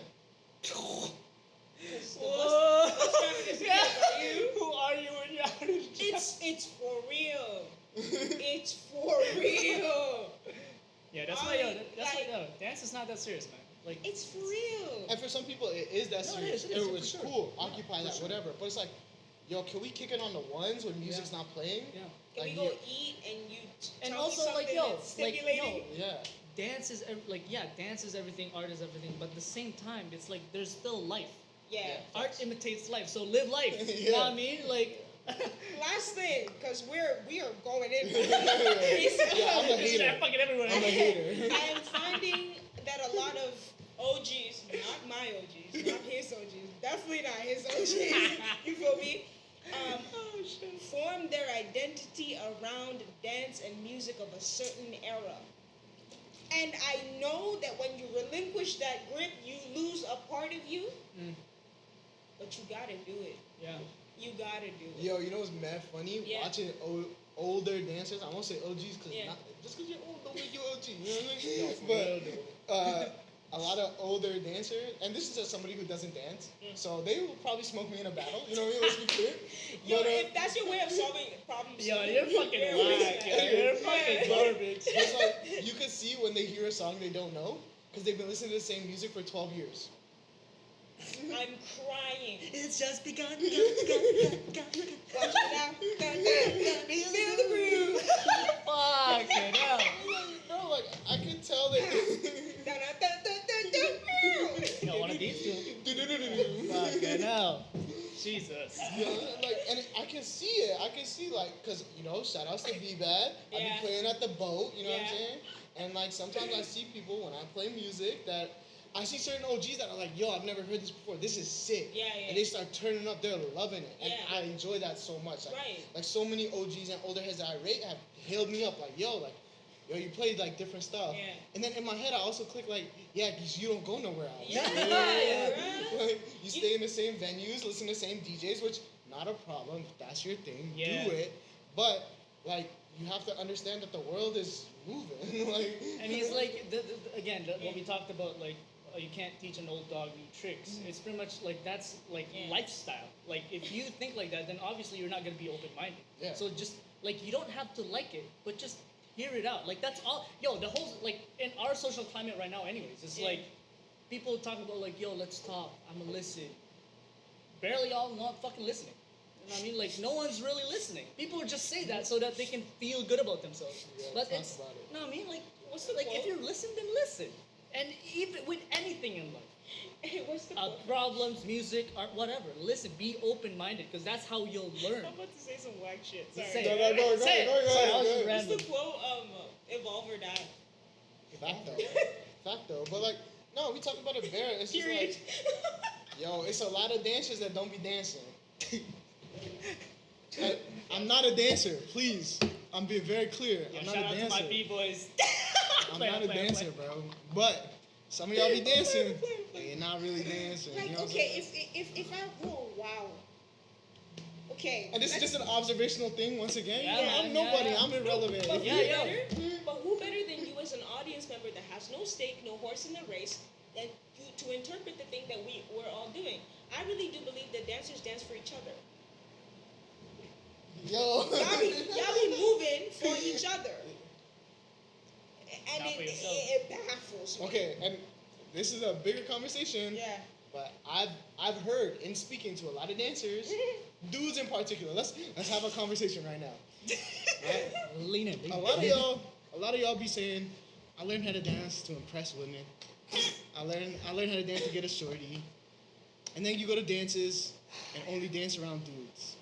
What's trying to Yeah. about you? Who are you when you're out of the gym? It's for real. It's for real. Yeah, that's I why, mean, that's like- why, dance is not that serious, man. Like, It's for real. And for some people, it is that No, it serious. is, for It's sure. cool. Yeah, Occupy for that, sure. whatever. But it's like, yo, can we kick it on the ones when music's not playing? yeah. Can Like, we go you- eat and you And tell also, me like, something yo, that's like, stimulating? yo, Yeah. dance is dance is everything, art is everything, but at the same time, it's like there's still life. Yeah. Yeah. Art imitates life, so live life. You know what I mean? Like, Last thing, because we are going in. Yeah, I'm a This is hater. fucking everywhere. I'm a hater. I am finding that a lot of OGs, not my OGs, not his OGs, definitely not his OGs. You feel me? Form their identity around dance and music of a certain era. And I know that when you relinquish that grip, you lose a part of you. But you gotta do it. Yeah. You gotta do it. Yo, you know what's mad funny? Yeah. Watching older dancers. I won't say OGs because Yeah. just because you're old don't make you OG. You know what I Yo, mean? for real, dude. But a lot of older dancers, and this is just somebody who doesn't dance, so they will probably smoke me in a battle. You know what I mean? Let's be clear. Yo, But, if that's your way of solving problems, Yo, you're fucking you're whack. wasted. Yo, you're fucking garbage. it's like you can see when they hear a song they don't know because they've been listening to the same music for 12 years. I'm crying. It's just begun. Watch it now. Feel the groove. Fucking hell. Bro, like I can tell that. Yo, one of these two. Fucking hell. Jesus. Yeah, like, and I can see it. I can see, like, because, you know, shout outs to Be Bad. I Yeah. be playing at the boat, you know what I'm Yeah. saying? And, like, sometimes I see people when I play music that I see certain OGs that are like, yo, I've never heard this before. This is sick. Yeah, yeah. And they start turning up. They're loving it. And Yeah. I enjoy that so much. Like, Right. like, so many OGs and older heads that I rate have hailed me up, like, yo, you played, like, different stuff. Yeah. And then in my head, I also click, like, yeah, because you don't go nowhere else. Yeah, You know what I mean? right. Like, you stay in the same venues, listen to the same DJs, which not a problem. If that's your thing, Yeah. do it. But like you have to understand that the world is moving. Like, And he's like, again, what we talked about, like, you can't teach an old dog new tricks. It's pretty much like that's like Yeah. lifestyle. Like, if you think like that, then obviously you're not going to be open minded. Yeah. So just, like, you don't have to like it, but just hear it out. Like, that's all. Yo, the whole, like, in our social climate right now, anyways, it's Yeah. like people talk about, like, yo, let's talk. I'm going to listen. Barely all not fucking listening. You know what I mean? Like, no one's really listening. People just say that so that they can feel good about themselves. Yeah, But talk it's, about it. you know what I mean? Like, What's the like quote? if you listen, then listen. And even with anything in life, Hey, what's the quote? problems, music, art, whatever, listen, be open-minded, because that's how you'll learn. I'm about to say some whack shit. Sorry. Say No, it. no, go, Say it. go, go, Sorry, go, I was go. just What's random. the quote? Evolve or die. fact though, fact though. But like, no, we talk about it bare. It's just Period. like, yo, it's a lot of dancers that don't be dancing. Like, I'm not a dancer, please. I'm being very clear. Yeah, I'm shout not a out to dancer. my b-boys. I'm Play, not a play, dancer, play. bro. But some of y'all be dancing, play. and you're not really dancing. Like, you know what I'm okay, saying? if I, oh wow. Okay. And this is let's- just an observational thing. Once again, Yeah, I'm man, nobody. yeah. I'm irrelevant. But Yeah, who yeah. better? But who better than you as an audience member that has no stake, no horse in the race, than you to interpret the thing that we're all doing? I really do believe that dancers dance for each other. Yo. Y'all be moving for each other. And Not for yourself. it baffles me. Okay, and this is a bigger conversation. Yeah. But I've heard in speaking to a lot of dancers, dudes in particular. Let's have a conversation right now. Right? Lean in. Lean A in. lot of y'all be saying, I learned how to dance to impress women. I learned how to dance to get a shorty. And then you go to dances and only dance around dudes.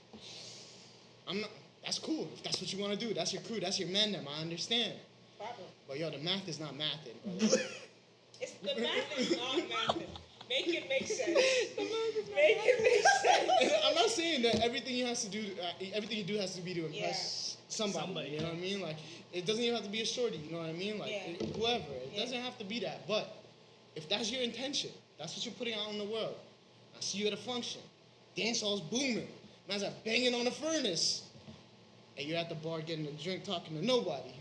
That's cool. If that's what you want to do, that's your crew, that's your man them, I understand. Problem. But yo, the math is not mathing, bro. It's the math is not math. Make it make sense. Make it make sense. And I'm not saying that everything you do has to be to impress somebody. Somebody, You know what I mean? Like, it doesn't even have to be a shorty. You know what I mean? Like, Yeah. whoever. It Yeah. doesn't have to be that. But if that's your intention, that's what you're putting out in the world. I see you at a function. Dance hall's booming. Man's are banging on the furnace. And you're at the bar getting a drink, talking to nobody.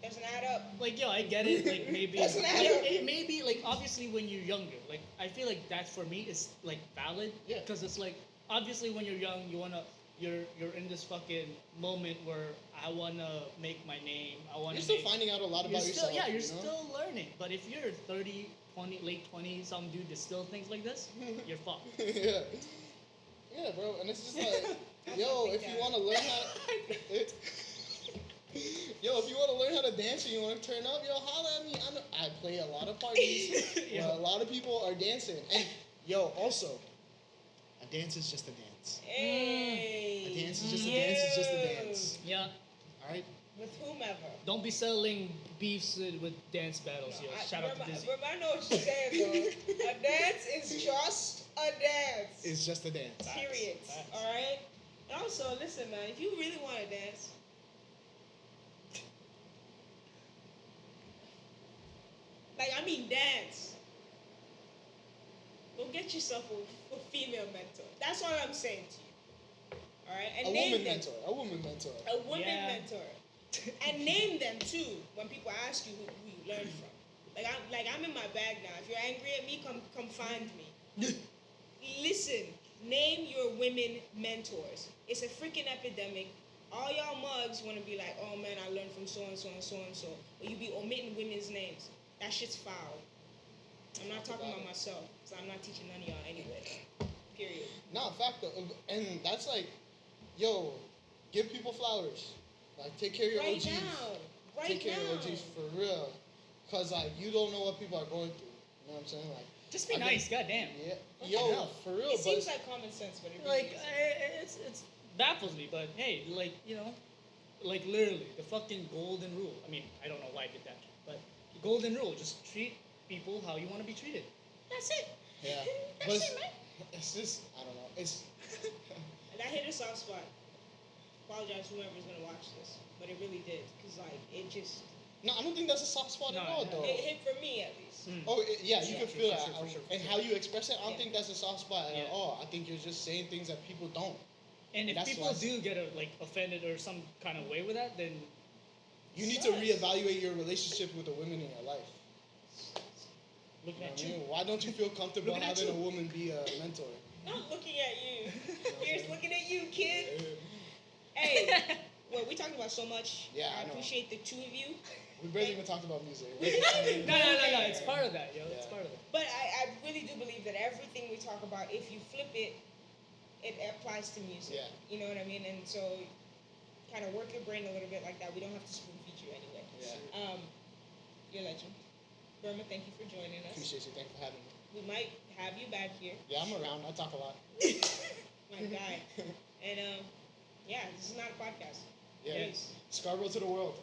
Doesn't add up. Like, yo, I get it. Like, maybe, like, Doesn't matter. it may be, like, obviously when you're younger. Like, I feel like that for me is, like, valid. Yeah. Because it's like, obviously when you're young, you're in this fucking moment where I wanna make my name. I wanna. You're still finding out a lot You're about still, yourself. yeah, you're you know? still learning. But if you're 30, 20, late 20s, some dude that still thinks like this, you're fucked. Yeah. Yeah, bro. And it's just like, yo, if you want to learn how yo, if you want to learn how to dance and you want to turn up, yo, holla at me. I play a lot of parties where a lot of people are dancing. And, yo, also, a dance is just a dance. Hey. A dance is just a dance is just a dance. Yeah. All right? with whomever. Don't be settling beefs with dance battles, yo. Shout out to Dizzy. Remember, I know what you're saying, though. A dance is just a dance. It's just a dance. Period. Facts. All right. And also, listen, man. If you really want to dance, like I mean, dance. Go get yourself a female mentor. That's all I'm saying to you. All right. And A name woman them. mentor. A woman mentor. A woman Yeah. mentor. And name them too when people ask you who you learned from. I'm in my bag now. If you're angry at me, come find me. Listen, name your women mentors. It's a freaking epidemic. All y'all mugs want to be like, oh man, I learned from so and so and so and so. But you be omitting women's names. That shit's foul. I'm not talking about myself, so I'm not teaching none of y'all anyway. Period. No, fact though, and that's like, yo, give people flowers. Like, take care of your Right OGs. now. Right Take care now. of your OGs for real. Cause like you don't know what people are going through. You know what I'm saying? Like, Just be I nice, think- goddamn. yeah, Fucking yo, hell. for real. It but seems like common sense, but it really Like, isn't. it's baffles me, but hey, like, you know, like literally the fucking golden rule. I mean, I don't know why I did that, but the golden rule: just treat people how you want to be treated. That's it. yeah, but That's it, man. it's just I don't know. It's And that hit a soft spot. Apologize whoever's gonna watch this, but it really did, cause like it just no, I don't think that's a soft spot at No, all, yeah. though. it hit for me at least. Mm. Oh, yeah, you Yeah, can for feel sure, that, for sure, for and sure. how you express it. I don't Yeah. think that's a soft spot at Yeah. all. I think you're just saying things that people don't. And if That's people why- do get like offended or some kind of way with that, then You need Sucks. to reevaluate your relationship with the women in your life. looking You know at what I you. mean? Why don't you feel comfortable Looking at having a you. woman be a mentor? Not looking at you. what I'm Here's saying? looking at you, kid. Hey, well, we talked about so much. Yeah, I I know. appreciate the two of you. We barely even talked about music. No, it's part of that, yo. It's Yeah. part of it. But I really do believe that everything we talk about, if you flip it, it applies to music. Yeah. You know what I mean? And so, kind of work your brain a little bit like that. We don't have to spoon feed you anyway. Yeah. You're a legend. Burma, thank you for joining us. Appreciate you. Thanks for having me. We might have you back here. Yeah, I'm around. I talk a lot. My guy. And yeah, this is not a podcast. Yeah. Peace. Scarborough to the world.